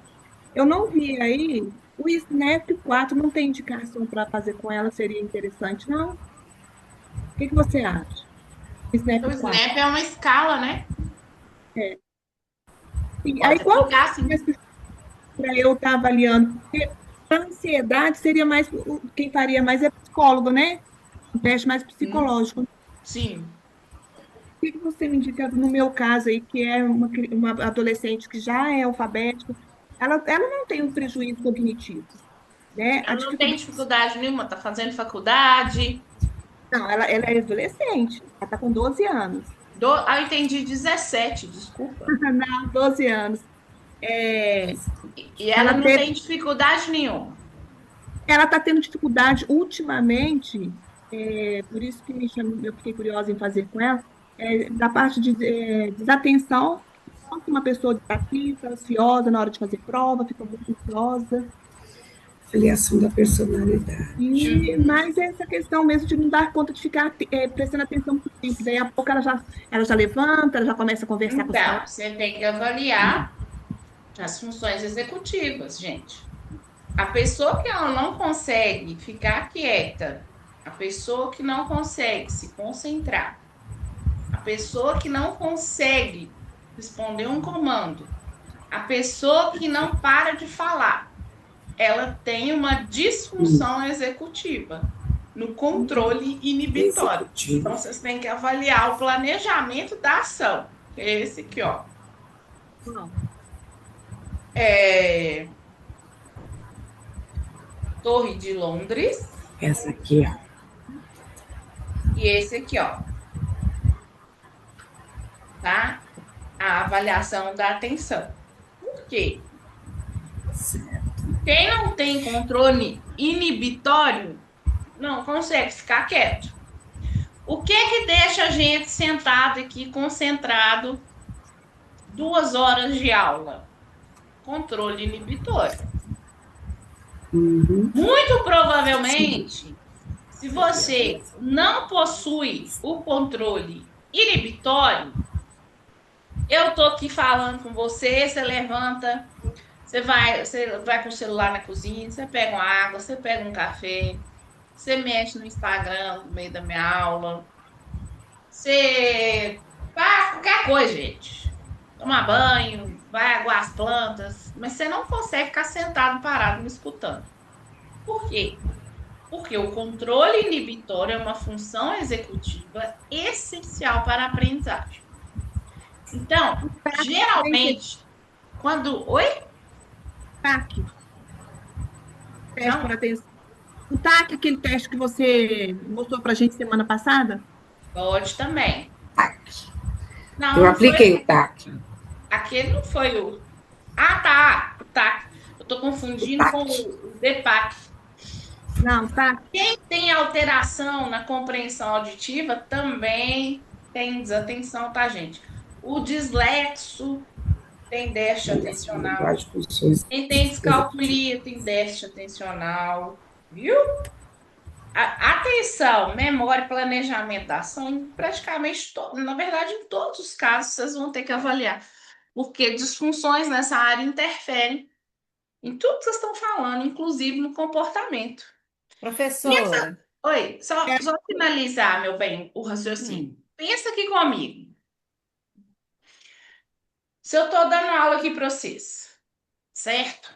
Eu não vi aí, o SNAP 4 não tem indicação para fazer com ela, seria interessante, não? O que você acha? O SNAP é uma escala, né? É. E Pode aí, qual ficar assim. para eu estar avaliando? Porque a ansiedade seria mais, quem faria mais é psicólogo, né? Um teste mais psicológico. Sim. O que você me indica no meu caso aí, que é uma adolescente que já é alfabética, ela não tem um prejuízo cognitivo, né? Ela não tem dificuldade nenhuma, tá fazendo faculdade. Não, ela é adolescente, ela está com 12 anos. Eu entendi 17, desculpa. Não, 12 anos. E ela não tem dificuldade nenhuma. Ela está tendo dificuldade ultimamente, por isso que eu fiquei curiosa em fazer com ela, da parte de desatenção, uma pessoa desatenta, ansiosa na hora de fazer prova, fica muito ansiosa. avaliação da personalidade. E mais essa questão mesmo de não dar conta de ficar prestando atenção muito tempo. Daí a pouco ela já levanta, ela já começa a conversar com os Então, colegas. você tem que avaliar as funções executivas, gente. A pessoa que ela não consegue ficar quieta, a pessoa que não consegue se concentrar, a pessoa que não consegue responder um comando, a pessoa que não para de falar, ela tem uma disfunção executiva no controle inibitório. Então, vocês têm que avaliar o planejamento da ação. Que é esse aqui, ó. Torre de Londres. Essa aqui, ó. E esse aqui, ó. Tá? A avaliação da atenção. Por quê? Quem não tem controle inibitório não consegue ficar quieto. O que deixa a gente sentado aqui, concentrado, 2 horas de aula? Controle inibitório. Muito provavelmente, se você não possui o controle inibitório, eu tô aqui falando com você, você levanta, você vai com o celular na cozinha, você pega uma água, você pega um café, você mexe no Instagram no meio da minha aula, você faz qualquer coisa, gente. Tomar banho, vai aguar as plantas, mas você não consegue ficar sentado, parado, me escutando. Por quê? Porque o controle inibitório é uma função executiva essencial para a aprendizagem. Então, geralmente, quando... Oi? TAC. Teste por atenção. O TAC, aquele teste que você mostrou pra gente semana passada? Pode também. Não, Eu não apliquei foi... o TAC. Aquele não foi o... Ah, tá. O TAC. Eu tô confundindo com o DEPAC. Não, tá. Quem tem alteração na compreensão auditiva também tem desatenção, tá, gente? O dislexo tem déficit atencional. Quem tem descalculia tem déficit atencional. Viu? Atenção, memória e planejamento da ação, em praticamente, na verdade, em todos os casos, vocês vão ter que avaliar. Porque disfunções nessa área interferem em tudo que vocês estão falando, inclusive no comportamento. Professora. Oi, só finalizar, meu bem, o raciocínio. Pensa aqui comigo. Se eu estou dando aula aqui para vocês, certo?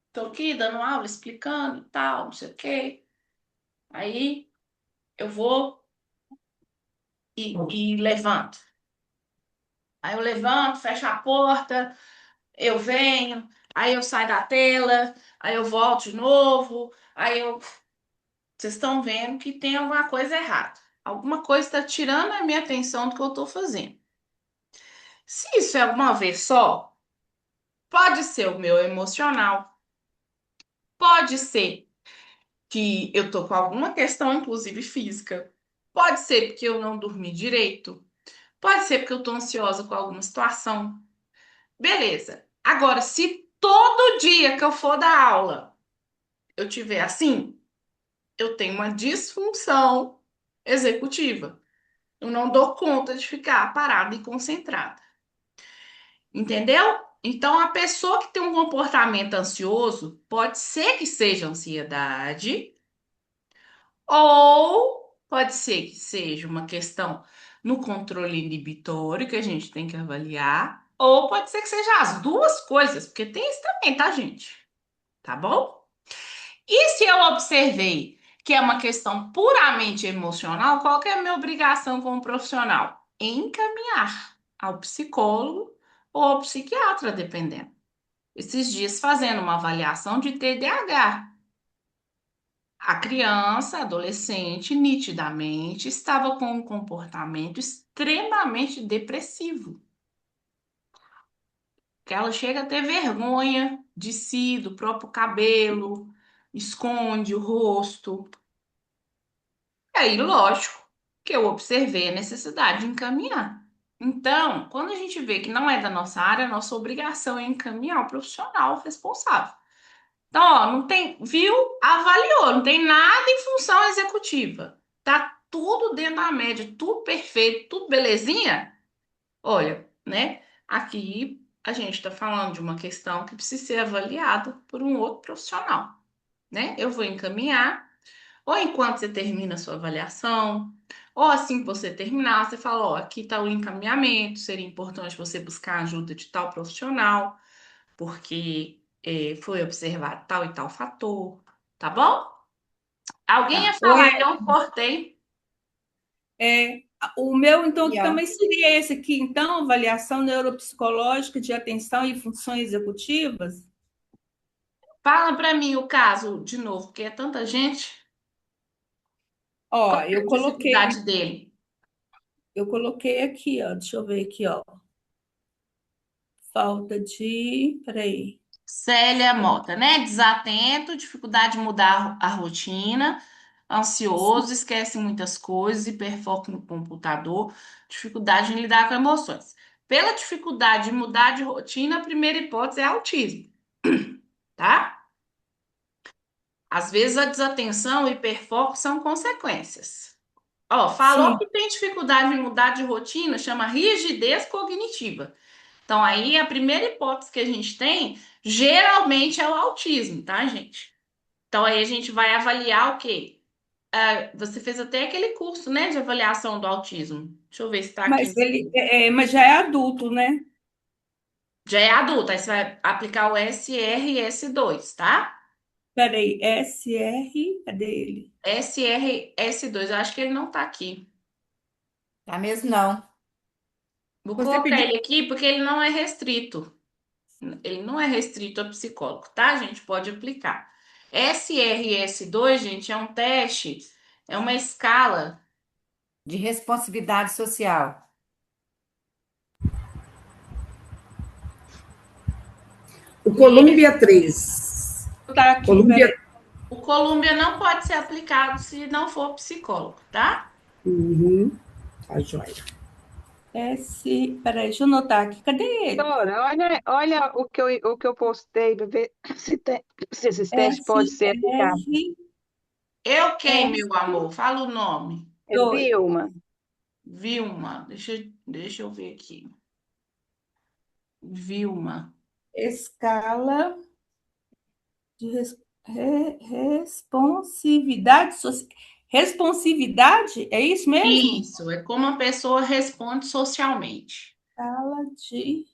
Estou aqui dando aula, explicando e tal, não sei o quê. Aí eu vou e levanto. Aí eu levanto, fecho a porta, eu venho, aí eu saio da tela, aí eu volto de novo, aí eu... Vocês estão vendo que tem alguma coisa errada. Alguma coisa está tirando a minha atenção do que eu estou fazendo. Se isso é uma vez só, pode ser o meu emocional, pode ser que eu tô com alguma questão, inclusive física, pode ser porque eu não dormi direito, pode ser porque eu tô ansiosa com alguma situação. Beleza. Agora, se todo dia que eu for dar aula eu tiver assim, eu tenho uma disfunção executiva. Eu não dou conta de ficar parada e concentrada. Entendeu? Então, a pessoa que tem um comportamento ansioso, pode ser que seja ansiedade, ou pode ser que seja uma questão no controle inibitório que a gente tem que avaliar, ou pode ser que seja as duas coisas, porque tem isso também, tá, gente? Tá bom? E se eu observei que é uma questão puramente emocional, qual que é a minha obrigação como profissional? Encaminhar ao psicólogo ou ao psiquiatra, dependendo. Esses dias fazendo uma avaliação de TDAH. A criança, adolescente, nitidamente estava com um comportamento extremamente depressivo. Que ela chega a ter vergonha de si, do próprio cabelo, esconde o rosto. E aí, lógico, que eu observei a necessidade de encaminhar. Então, quando a gente vê que não é da nossa área, a nossa obrigação é encaminhar o profissional responsável. Então, ó, não tem, viu? Avaliou, não tem nada em função executiva. Tá tudo dentro da média, tudo perfeito, tudo belezinha? Olha, né? Aqui a gente está falando de uma questão que precisa ser avaliada por um outro profissional, né? Eu vou encaminhar, ou enquanto você termina a sua avaliação, ou assim que você terminar, você fala, ó, aqui está o encaminhamento, seria importante você buscar a ajuda de tal profissional, porque foi observado tal e tal fator, tá bom? Alguém ia Tá. falar, então cortei. O meu, então, E, ó. também seria esse aqui, então, avaliação neuropsicológica de atenção e funções executivas? Fala para mim o caso de novo, porque é tanta gente. Ó, Qual é a dificuldade dele? Eu coloquei aqui, ó, deixa eu ver aqui, ó. Falta de, peraí. Célia Mota, né? Desatento, dificuldade de mudar a rotina, ansioso, esquece muitas coisas, hiperfoco no computador, dificuldade em lidar com emoções. Pela dificuldade de mudar de rotina, a primeira hipótese é autismo, tá? Às vezes a desatenção e hiperfoco são consequências. Ó, falou Sim. que tem dificuldade em mudar de rotina, chama rigidez cognitiva. Então, aí a primeira hipótese que a gente tem, geralmente é o autismo, tá, gente? Então, aí a gente vai avaliar o quê? Você fez até aquele curso, né, de avaliação do autismo. Deixa eu ver se tá aqui. Mas já é adulto, né? Já é adulto, aí você vai aplicar o SRS2, tá? Peraí, SR, cadê ele? SRS2, eu acho que ele não tá aqui. Tá mesmo, não. Vou Você colocar pediu. ele aqui porque ele não é restrito. Ele não é restrito a psicólogo, tá? A gente pode aplicar. SRS2, gente, é um teste, é uma escala De responsividade social. O Colômbia 3. Tá aqui, Colômbia. O Colômbia não pode ser aplicado se não for psicólogo, tá? Uhum. Tá joia. Peraí, deixa eu anotar aqui. Cadê ele? Doutora, olha o que eu postei para ver se esses testes podem ser aplicados. Eu quem, meu amor? Fala o nome. É Vilma. Vilma, deixa eu ver aqui. Vilma. Escala de responsividade social. Responsividade? É isso mesmo? Isso, é como a pessoa responde socialmente. Escala de.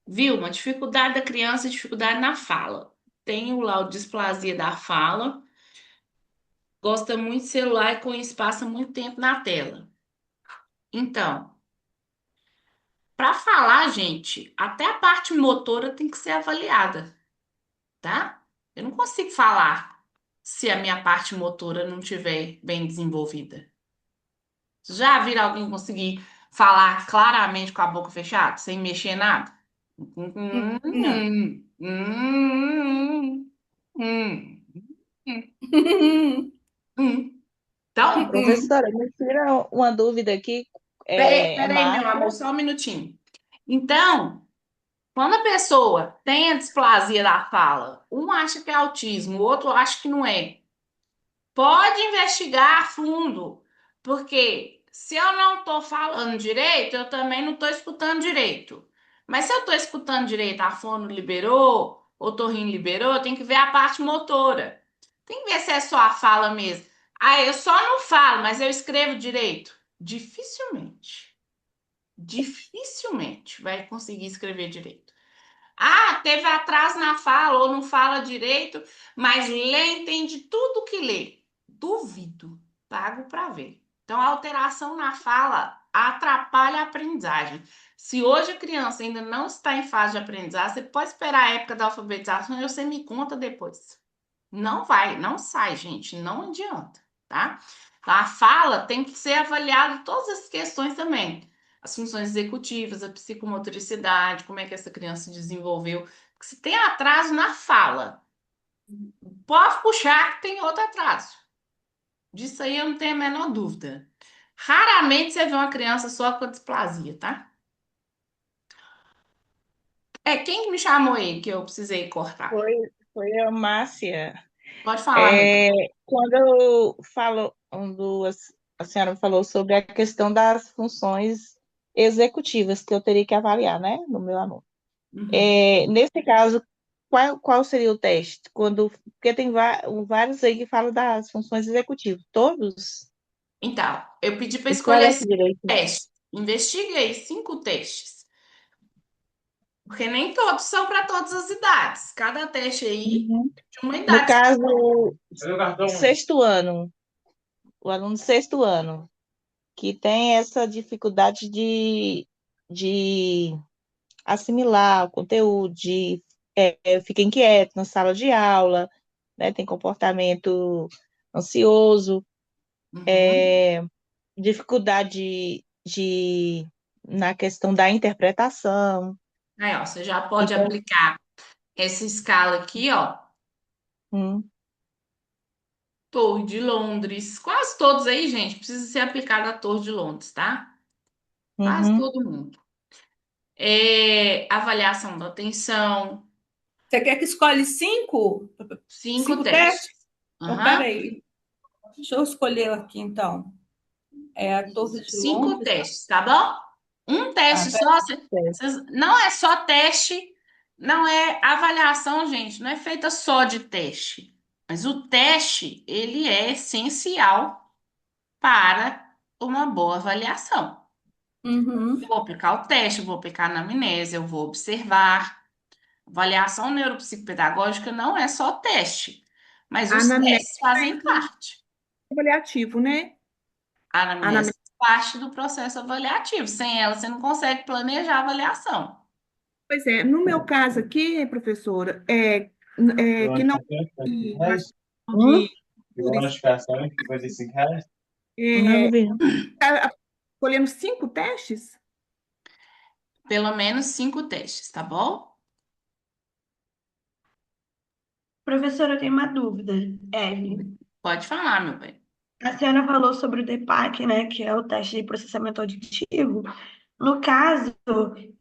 Vilma, dificuldade da criança e dificuldade na fala. Tem o lá o displasia da fala. Gosta muito de celular e com isso passa muito tempo na tela. Então, para falar, gente, até a parte motora tem que ser avaliada, tá? Eu não consigo falar se a minha parte motora não estiver bem desenvolvida. Já viram alguém conseguir falar claramente com a boca fechada, sem mexer nada? Não. Então, Professora, me tira uma dúvida aqui, peraí, meu Márcia. amor, só um minutinho. Então, quando a pessoa tem a displasia da fala, um acha que é autismo, o outro acha que não é. Pode investigar a fundo, porque se eu não estou falando direito, eu também não estou escutando direito. Mas se eu estou escutando direito, a fono liberou, o otorrino liberou, tem que ver a parte motora. Tem que ver se é só a fala mesmo. Ah, eu só não falo, mas eu escrevo direito. Dificilmente vai conseguir escrever direito. Ah, teve atraso na fala ou não fala direito, mas lê, entende tudo que lê. Duvido, pago para ver. Então, a alteração na fala atrapalha a aprendizagem. Se hoje a criança ainda não está em fase de aprendizagem, você pode esperar a época da alfabetização e você me conta depois. Não vai, não sai, gente, não adianta, tá? Então, a fala tem que ser avaliada todas as questões também. As funções executivas, a psicomotricidade, como é que essa criança se desenvolveu. Porque se tem atraso na fala, pode puxar que tem outro atraso. Disso aí eu não tenho a menor dúvida. Raramente você vê uma criança só com displasia, tá? Quem que me chamou aí que eu precisei cortar? Foi a Márcia. Pode falar, meu bem. Quando a senhora falou sobre a questão das funções executivas que eu teria que avaliar, né, no meu aluno. Nesse caso, qual seria o teste? Porque tem vários aí que falam das funções executivas. Todos? Então, eu pedi para escolher Esclarece 5 direito. testes. Investiguei 5 testes. Porque nem todos são para todas as idades. Cada teste aí de uma No idade. caso, sexto ano, o aluno do sexto ano, que tem essa dificuldade de assimilar o conteúdo, fica inquieto na sala de aula, né, tem comportamento ansioso, dificuldade na questão da interpretação. Aí, ó, você já pode Então, aplicar essa escala aqui, ó. Torre de Londres. Quase todos aí, gente, precisa ser aplicado a Torre de Londres, tá? Quase todo mundo. Avaliação da atenção. Você quer que escolhe 5? 5 testes? testes. Então, Aham. peraí. Deixa eu escolher aqui, então. É a Torre de 5 Londres. testes, tá bom? Um teste só. Não é só teste, não é avaliação, gente. Não é feita só de teste. Mas o teste, ele é essencial para uma boa avaliação. Eu vou aplicar o teste, eu vou aplicar a anamnese, eu vou observar. Avaliação neuropsicopedagógica não é só teste, mas os Anamnese testes fazem parte. avaliativo, né? A anamnese faz parte do processo avaliativo. Sem ela, você não consegue planejar a avaliação. Pois é, no meu caso aqui, professora, que não de escolhemos 5 testes? Pelo menos 5 testes, tá bom? Professora, eu tenho uma dúvida, Evelyn. Pode falar, meu bem. A senhora falou sobre o DEPAC, né, que é o teste de processamento auditivo. No caso,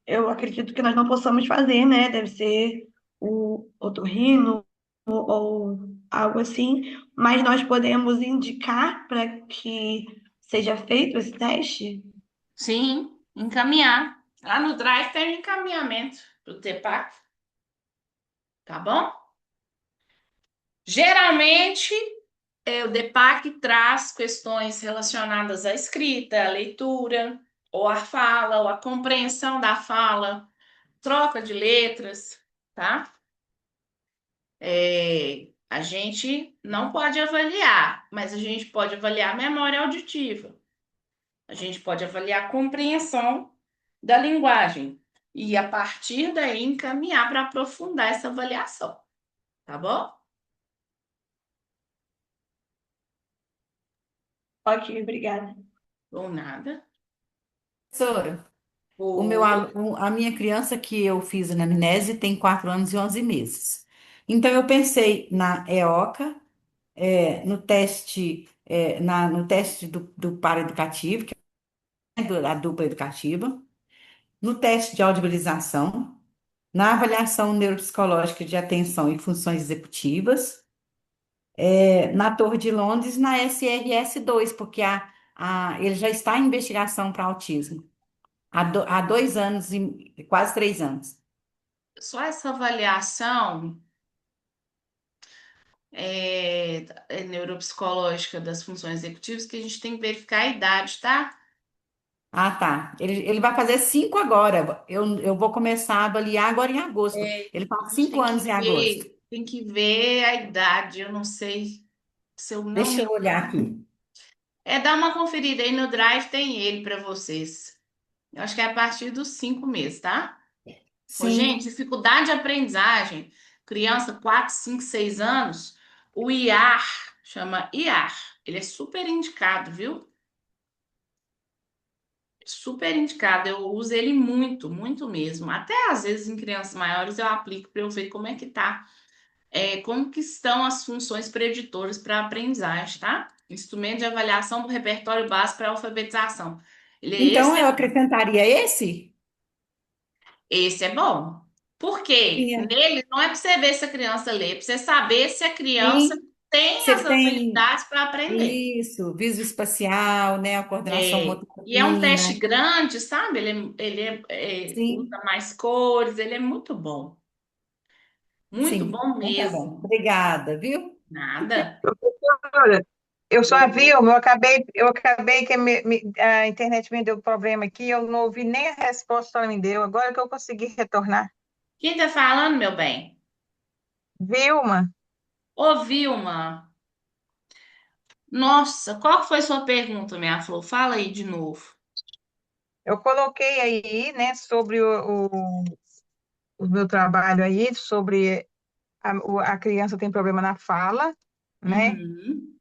eu acredito que nós não possamos fazer, né? Deve ser o otorrino ou algo assim, mas nós podemos indicar para que seja feito esse teste? Sim, encaminhar. Lá no Drive tem um encaminhamento do TEPAC. Tá bom? Geralmente, o DEPAC traz questões relacionadas à escrita, à leitura, ou à fala, ou à compreensão da fala, troca de letras, tá? A gente não pode avaliar, mas a gente pode avaliar a memória auditiva. A gente pode avaliar a compreensão da linguagem. E, a partir daí, encaminhar para aprofundar essa avaliação. Tá bom? Ok, obrigada. Ou nada. Professora, a minha criança que eu fiz anamnese tem 4 anos e 11 meses. Então, eu pensei na EOCA, no teste, no teste do paraeducativo, que é a dupla educativa, no teste de audibilização, na avaliação neuropsicológica de atenção e funções executivas, na Torre de Londres, na SRS-2, porque ele já está em investigação para autismo. Há 2 anos e quase 3 anos. Só essa avaliação neuropsicológica das funções executivas que a gente tem que verificar a idade, tá? Ah, tá. Ele vai fazer 5 agora. Eu vou começar a avaliar agora em agosto. Ele faz 5 anos em agosto. Tem que ver a idade. Eu não sei se eu não. Deixa eu olhar aqui. Dá uma conferida aí no Drive, tem ele para vocês. Eu acho que é a partir dos 5 meses, tá? Sim. Gente, dificuldade de aprendizagem, criança 4, 5, 6 anos, o IAR, chama IAR. Ele é super indicado, viu? Super indicado. Eu uso ele muito, muito mesmo. Até às vezes em crianças maiores eu aplico para eu ver como é que tá. Como que estão as funções preditoras para a aprendizagem, tá? Instrumento de avaliação do repertório básico para alfabetização. Então, eu acrescentaria esse? Esse é bom. Por quê? Sim, Nele não é para você ver se a criança lê, é para você saber se a criança sim. tem Você as tem habilidades para aprender. isso, visoespacial, né? A coordenação É, motora e é um teste fina. grande, sabe? Usa Sim, mais cores, ele é muito bom. Muito sim. bom Então tá bom. mesmo. Obrigada, viu? Nada. Olha, eu só vi, eu acabei que a internet me deu problema aqui, eu não ouvi nem a resposta que ela me deu, agora que eu consegui retornar. Quem tá falando, meu bem? Vilma, Ô, Vilma. Nossa, qual que foi sua pergunta, minha flor? Fala aí de novo. eu coloquei aí, né, sobre o meu trabalho aí, sobre a criança tem problema na fala, né? Uhum.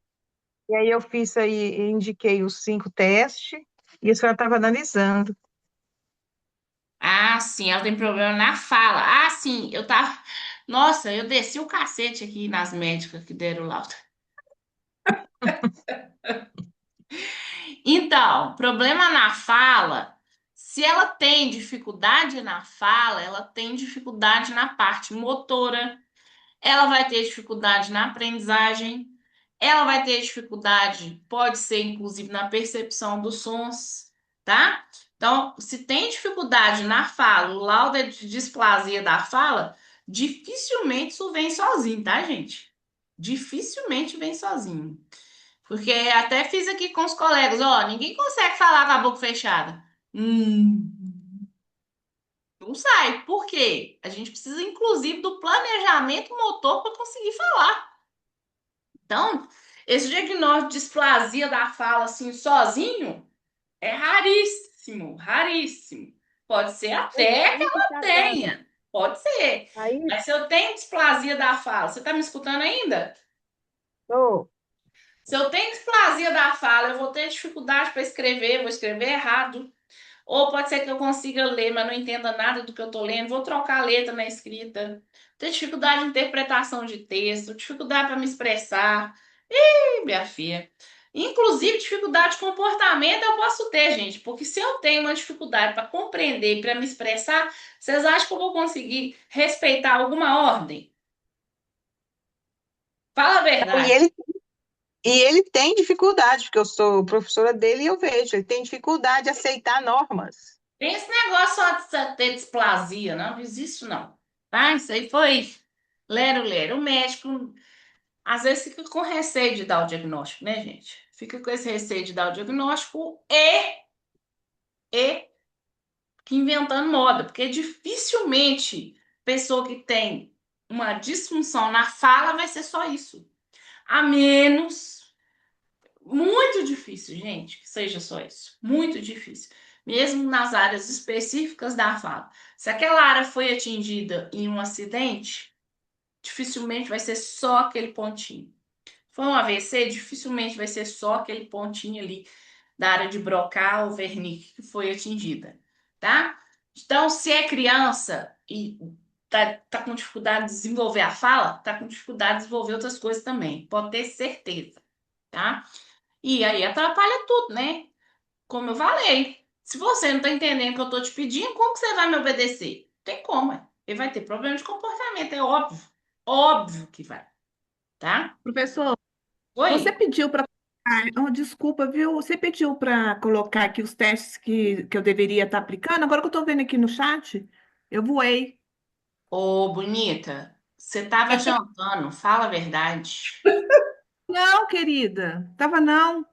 E aí eu fiz aí, indiquei os 5 testes, e a senhora estava analisando. Ah, sim, ela tem problema na fala. Ah, sim, eu tava. Nossa, eu desci o cacete aqui nas médicas que deram o laudo. Então, problema na fala. Se ela tem dificuldade na fala, ela tem dificuldade na parte motora, ela vai ter dificuldade na aprendizagem, ela vai ter dificuldade, pode ser inclusive na percepção dos sons, tá? Então, se tem dificuldade na fala, o laudo é de displasia da fala, dificilmente isso vem sozinho, tá, gente? Dificilmente vem sozinho. Porque até fiz aqui com os colegas, ó, ninguém consegue falar com a boca fechada. Não sai. Por quê? A gente precisa, inclusive, do planejamento motor para conseguir falar. Então, esse diagnóstico de displasia da fala assim sozinho é raríssimo, raríssimo. Pode ser até que Aí que ela tá dando. tenha, pode ser. Aí, Mas se eu tenho displasia da fala, você está me escutando ainda? tô. Se eu tenho displasia da fala, eu vou ter dificuldade para escrever, vou escrever errado. Ou pode ser que eu consiga ler, mas não entenda nada do que eu estou lendo, vou trocar a letra na escrita. Tenho dificuldade de interpretação de texto, dificuldade para me expressar. Ih, minha filha. Inclusive, dificuldade de comportamento eu posso ter, gente, porque se eu tenho uma dificuldade para compreender e para me expressar, vocês acham que eu vou conseguir respeitar alguma ordem? Fala a Não, e verdade. ele tem dificuldade, porque eu sou professora dele e eu vejo, ele tem dificuldade de aceitar normas. Tem esse negócio só de você ter displasia, não existe não, tá? Isso aí foi lero-lero. O médico, às vezes, fica com receio de dar o diagnóstico, né, gente? Fica com esse receio de dar o diagnóstico e que inventando moda, porque dificilmente pessoa que tem uma disfunção na fala vai ser só isso. A menos, muito difícil, gente, que seja só isso. Muito difícil. Mesmo nas áreas específicas da fala. Se aquela área foi atingida em um acidente, dificilmente vai ser só aquele pontinho. Foi um AVC, dificilmente vai ser só aquele pontinho ali da área de Broca ou Wernicke que foi atingida, tá? Então, se é criança e tá com dificuldade de desenvolver a fala, tá com dificuldade de desenvolver outras coisas também, pode ter certeza, tá? E aí atrapalha tudo, né? Como eu falei, se você não tá entendendo o que eu tô te pedindo, como que você vai me obedecer? Não tem como, é. Ele vai ter problema de comportamento, é óbvio. Óbvio que vai, tá? Professor, você Oi? pediu para. Desculpa, viu? Você pediu para colocar aqui os testes que eu deveria estar aplicando. Agora que eu estou vendo aqui no chat, eu voei. Ô, bonita, você tava jantando, fala a verdade. Não, querida, tava não.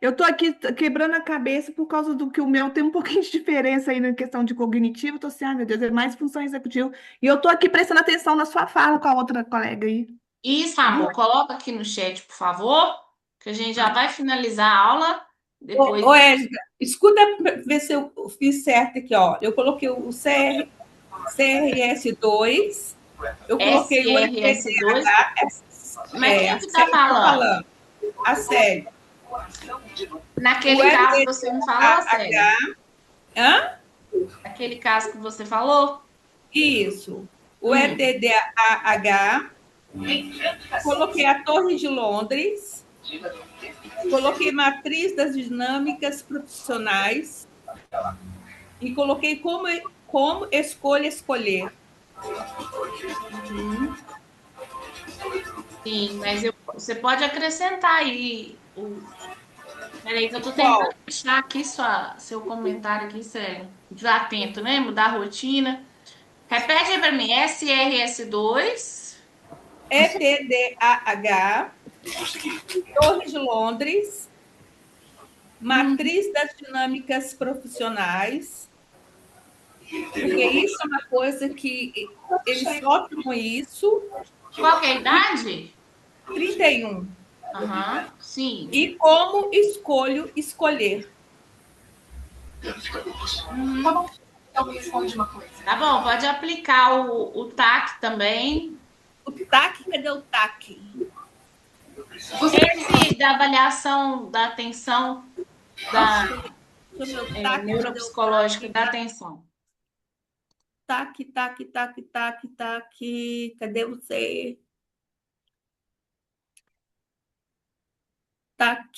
Eu estou aqui quebrando a cabeça por causa do que o meu tem um pouquinho de diferença aí na questão de cognitivo. Estou assim, ai meu Deus, é mais função executiva. E eu estou aqui prestando atenção na sua fala com a outra colega aí. Isso, amor, coloca aqui no chat, por favor, que a gente já vai finalizar a aula. Depois. Ô, Érica, escuta para ver se eu fiz certo aqui, ó. Eu coloquei o CRS2, eu coloquei o SRS2. Mas quem a que tá Célia tá falando? a Célia. Naquele O caso que você me falou, Célia? Hã? Naquele caso que você falou? Isso. O ETDAH, coloquei a Torre de Londres, coloquei matriz das dinâmicas profissionais e coloquei como escolher. Sim, mas você pode acrescentar aí. Peraí, que eu estou tentando deixar aqui seu comentário aqui, sério. Desatento, né? Mudar a rotina. Repete aí para mim. SRS2. ETDAH, Torre de Londres, Matriz das Dinâmicas Profissionais, porque isso é uma coisa que eles sofrem com isso. Qual que é a idade? 31. Aham, sim. E como escolher. Tá bom. Então, me responde uma coisa. Tá bom, pode aplicar o TAC também. O TAC, cadê o TAC? Esse da avaliação da atenção neuropsicológica da atenção. TAC. Cadê você? TAC.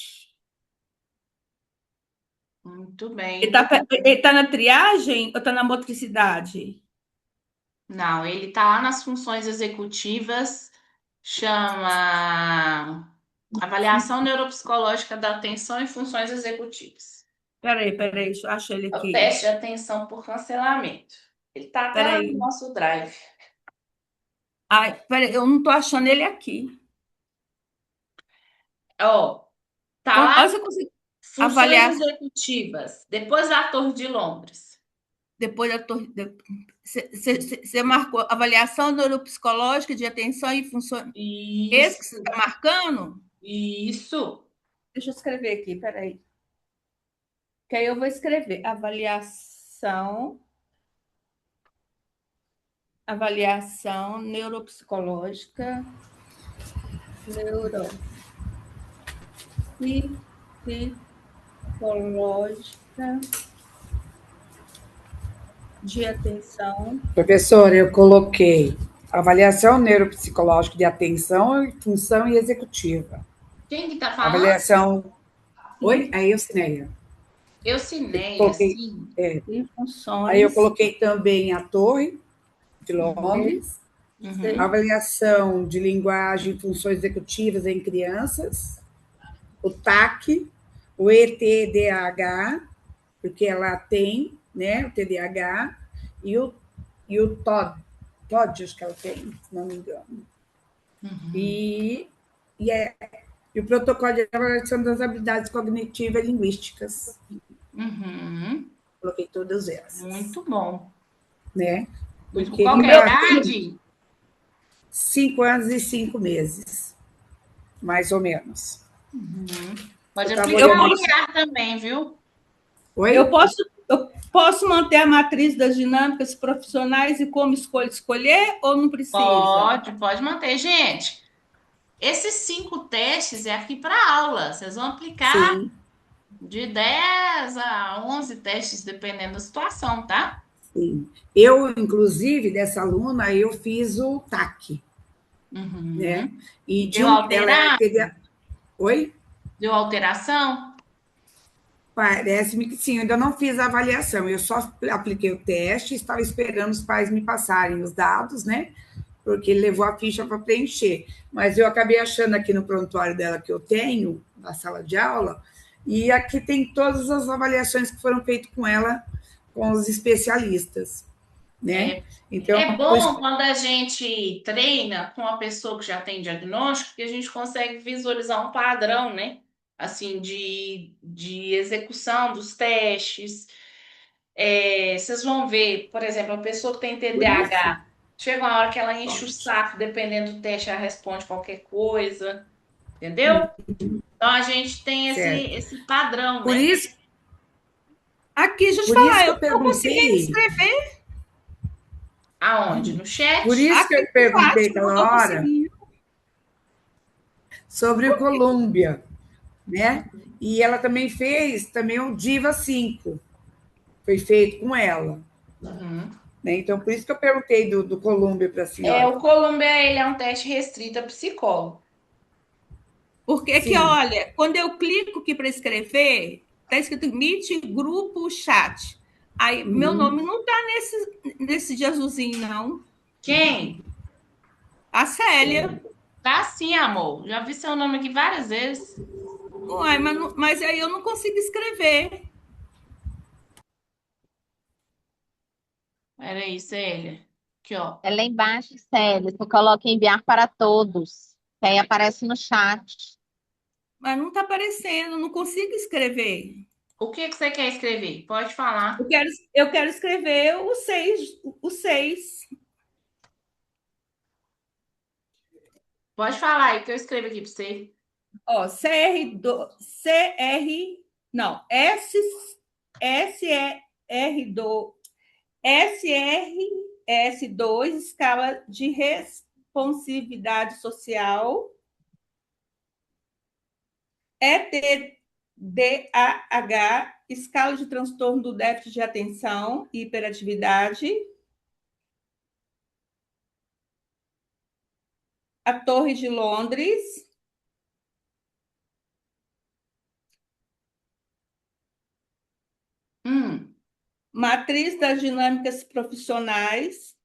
Muito bem. Ele tá na triagem ou tá na motricidade? Não, ele tá lá nas funções executivas, chama Avaliação Neuropsicológica da Atenção e Funções Executivas. Peraí, deixa eu achar ele É o aqui. teste de atenção por cancelamento. Ele tá até lá no nosso drive. Ai, peraí, eu não tô achando ele aqui. Ó, tá lá. Você consegue Funções avaliar executivas, depois da Torre de Londres. Depois da Torre. Você marcou avaliação neuropsicológica de atenção e funções. Isso. Esse que você está marcando? Isso. Deixa eu escrever aqui, peraí. Que aí eu vou escrever avaliação neuropsicológica. Neuropsicológica de atenção. Professora, eu coloquei avaliação neuropsicológica de atenção, função e executiva. Quem que tá falando? Avaliação. Oi? Aí eu Cineia. Sim. E funções. Aí eu coloquei também a Torre de Londres, avaliação de linguagem e funções executivas em crianças, o TAC, o ETDAH, porque ela tem, né, o TDAH, e o TOD, acho que ela tem, se não me engano. E o protocolo de avaliação das habilidades cognitivas e linguísticas. Coloquei todas elas. Muito bom. Né? Porque qual que é a idade? 5 anos e 5 meses, mais ou menos. Pode aplicar o olhar também, viu? Oi? Eu posso manter a matriz das dinâmicas profissionais e como escolher ou não precisa? Pode manter. Gente, esses 5 testes é aqui para aula. Vocês vão aplicar de 10 a 11 testes, dependendo da situação, tá? Sim. Eu, inclusive, dessa aluna, eu fiz o TAC. Né? E Deu alteração? Oi? Deu alteração? Parece-me que sim, eu ainda não fiz a avaliação, eu só apliquei o teste e estava esperando os pais me passarem os dados, né? Porque ele levou a ficha para preencher. Mas eu acabei achando aqui no prontuário dela que eu tenho, na sala de aula, e aqui tem todas as avaliações que foram feitas com ela, com os especialistas. Né? Então, é bom quando a gente treina com uma pessoa que já tem diagnóstico, que a gente consegue visualizar um padrão, né? Assim, de execução dos testes. Vocês vão ver, por exemplo, a pessoa que tem TDAH, chega uma hora que ela enche o saco, dependendo do teste, ela responde qualquer coisa, entendeu? Então, a gente tem esse padrão, por né? Isso, aqui, deixa eu te falar, eu não consegui escrever. Aonde? No chat? Por isso que eu perguntei aquela hora sobre o Columbia, né? E ela também fez o Diva 5. Foi feito com ela. Né? Então, por isso que eu perguntei do Columbia para a senhora. O Columbia, ele é um teste restrito a psicólogo. Porque que, olha, quando eu clico aqui para escrever, está escrito Meet, grupo, chat. Aí, meu nome não está nesse de azulzinho, não. Quem? A Célia. Tá sim, amor. Já vi seu nome aqui várias vezes. Uai, mas aí eu não consigo escrever. Peraí, Célia. Aqui, ó. É lá embaixo, Célia. Você coloca enviar para todos. Que aí aparece no chat. Mas não está aparecendo, não consigo escrever. O que que você quer escrever? Pode falar. Eu quero escrever o 6. O 6. Pode falar aí que eu escrevo aqui para você. Ó, não, SRS2, escala de responsividade social, ETDAH, escala de transtorno do déficit de atenção e hiperatividade, a Torre de Londres, matriz das dinâmicas profissionais,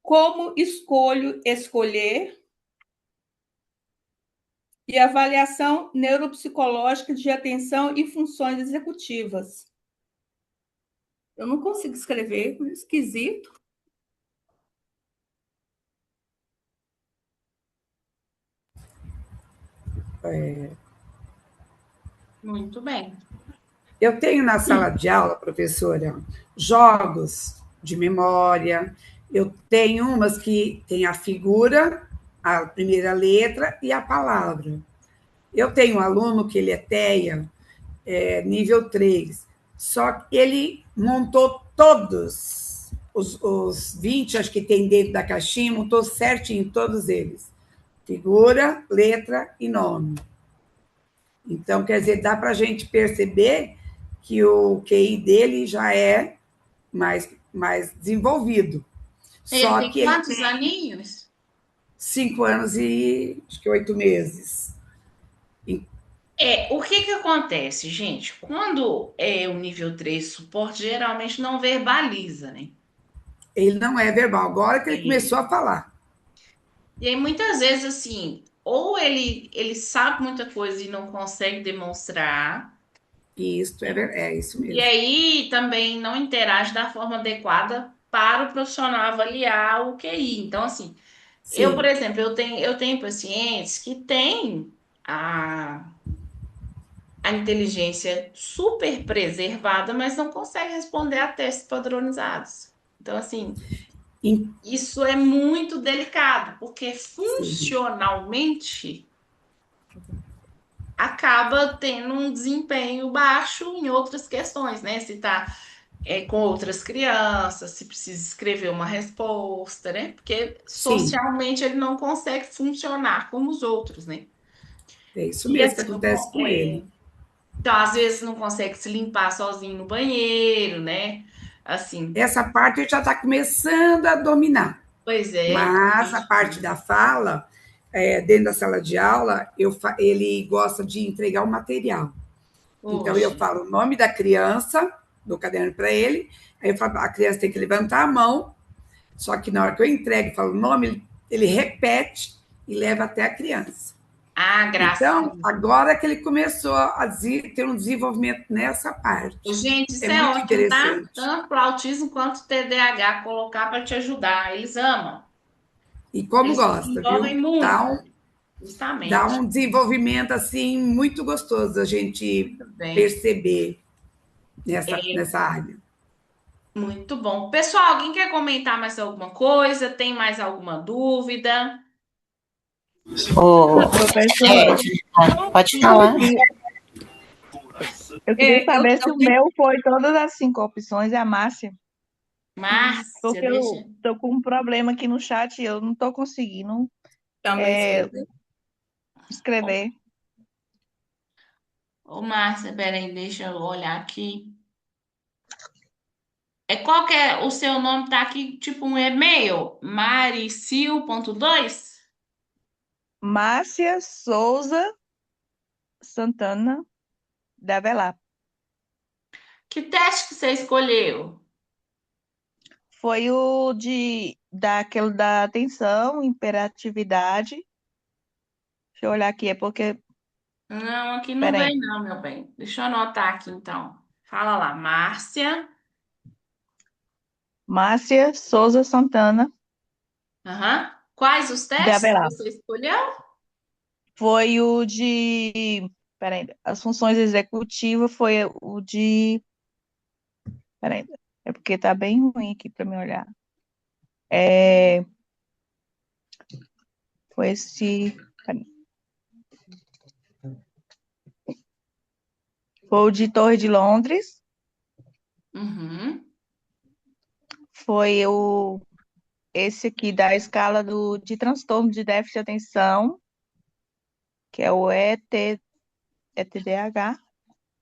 como escolher, e avaliação neuropsicológica de atenção e funções executivas. Eu não consigo escrever, esquisito. Muito bem. Eu tenho na sala de aula, professora, jogos de memória. Eu tenho umas que tem a figura, a primeira letra e a palavra. Eu tenho um aluno que ele é TEA, nível 3, só que ele montou todos os 20, acho que tem dentro da caixinha, montou certinho todos eles. Figura, letra e nome. Então, quer dizer, dá para a gente perceber que o QI dele já é mais desenvolvido. Ele Só tem que ele quantos tem aninhos? 5 anos e acho que 8 meses. O que que acontece, gente? Quando é o nível 3 suporte, geralmente não verbaliza, né? Ele não é verbal, agora que ele começou a falar. E aí, muitas vezes, assim, ou ele sabe muita coisa e não consegue demonstrar. Isso, é isso mesmo. E aí também não interage da forma adequada para o profissional avaliar o QI. Então, assim, eu, por Sim. exemplo, eu tenho pacientes que têm a inteligência super preservada, mas não conseguem responder a testes padronizados. Então, assim, isso é muito delicado, porque funcionalmente acaba tendo um desempenho baixo em outras questões, né? Se está com outras crianças, se precisa escrever uma resposta, né? Porque Sim. socialmente ele não consegue funcionar como os outros, né? É isso E mesmo que assim, acontece com ele. então, às vezes não consegue se limpar sozinho no banheiro, né? Assim. Essa parte ele já está começando a dominar. Pois é. Mas a parte da fala, dentro da sala de aula, ele gosta de entregar o material. Então, eu falo o nome da criança, do caderno para ele, aí eu falo, a criança tem que levantar a mão, só que na hora que eu entrego e falo o nome, ele repete e leva até a criança. Graças então, agora que ele começou a ter um desenvolvimento nessa parte. Gente, isso é muito ótimo, interessante. tá? Tanto para autismo quanto TDAH, colocar para te ajudar. Eles amam. E como Eles gosta, desenvolvem viu? muito. Justamente. Dá um desenvolvimento, assim, muito gostoso a gente perceber nessa área. Muito bom. Pessoal, alguém quer comentar mais alguma coisa? Tem mais alguma dúvida? Professora, pode falar. Eu queria saber se o meu foi todas as 5 opções, é a Márcia. Márcia, porque eu tô com um problema aqui no chat e eu não tô conseguindo escrever. Ô, Márcia, peraí, deixa eu olhar aqui. Qual que é o seu nome? Tá aqui, tipo um e-mail? maricil.2? Márcia Souza Santana Davelar. Que teste que você escolheu? Foi o daquele da atenção, imperatividade. Deixa eu olhar aqui, é porque. Não, aqui não Peraí. vem não, meu bem. Deixa eu anotar aqui, então. Fala lá, Márcia. Márcia Souza Santana Aham. Quais os de testes que Avelar. você escolheu? Foi o de. Peraí, as funções executivas foi o de. Peraí, é porque tá bem ruim aqui para me olhar. Foi esse. Peraí. Foi o de Torre de Londres. Uhum. Foi esse aqui da escala de transtorno de déficit de atenção, que é o ETDH.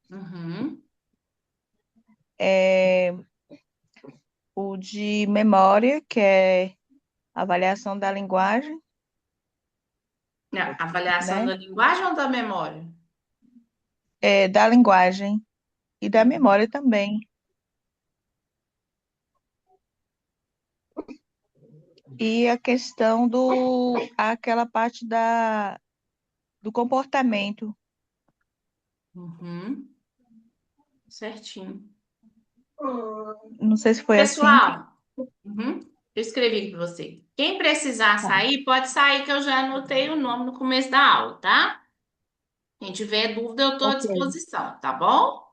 Uhum. O de memória, que é avaliação da linguagem, Não, avaliação né? da linguagem ou da memória? Da linguagem e da memória também. E a questão aquela parte do comportamento. Uhum. Certinho. Não sei se foi assim. Pessoal, eu escrevi para você. Quem precisar sair, pode sair, que eu já anotei o nome no começo da aula, tá? Quem tiver dúvida, eu estou à Ok. disposição, tá bom?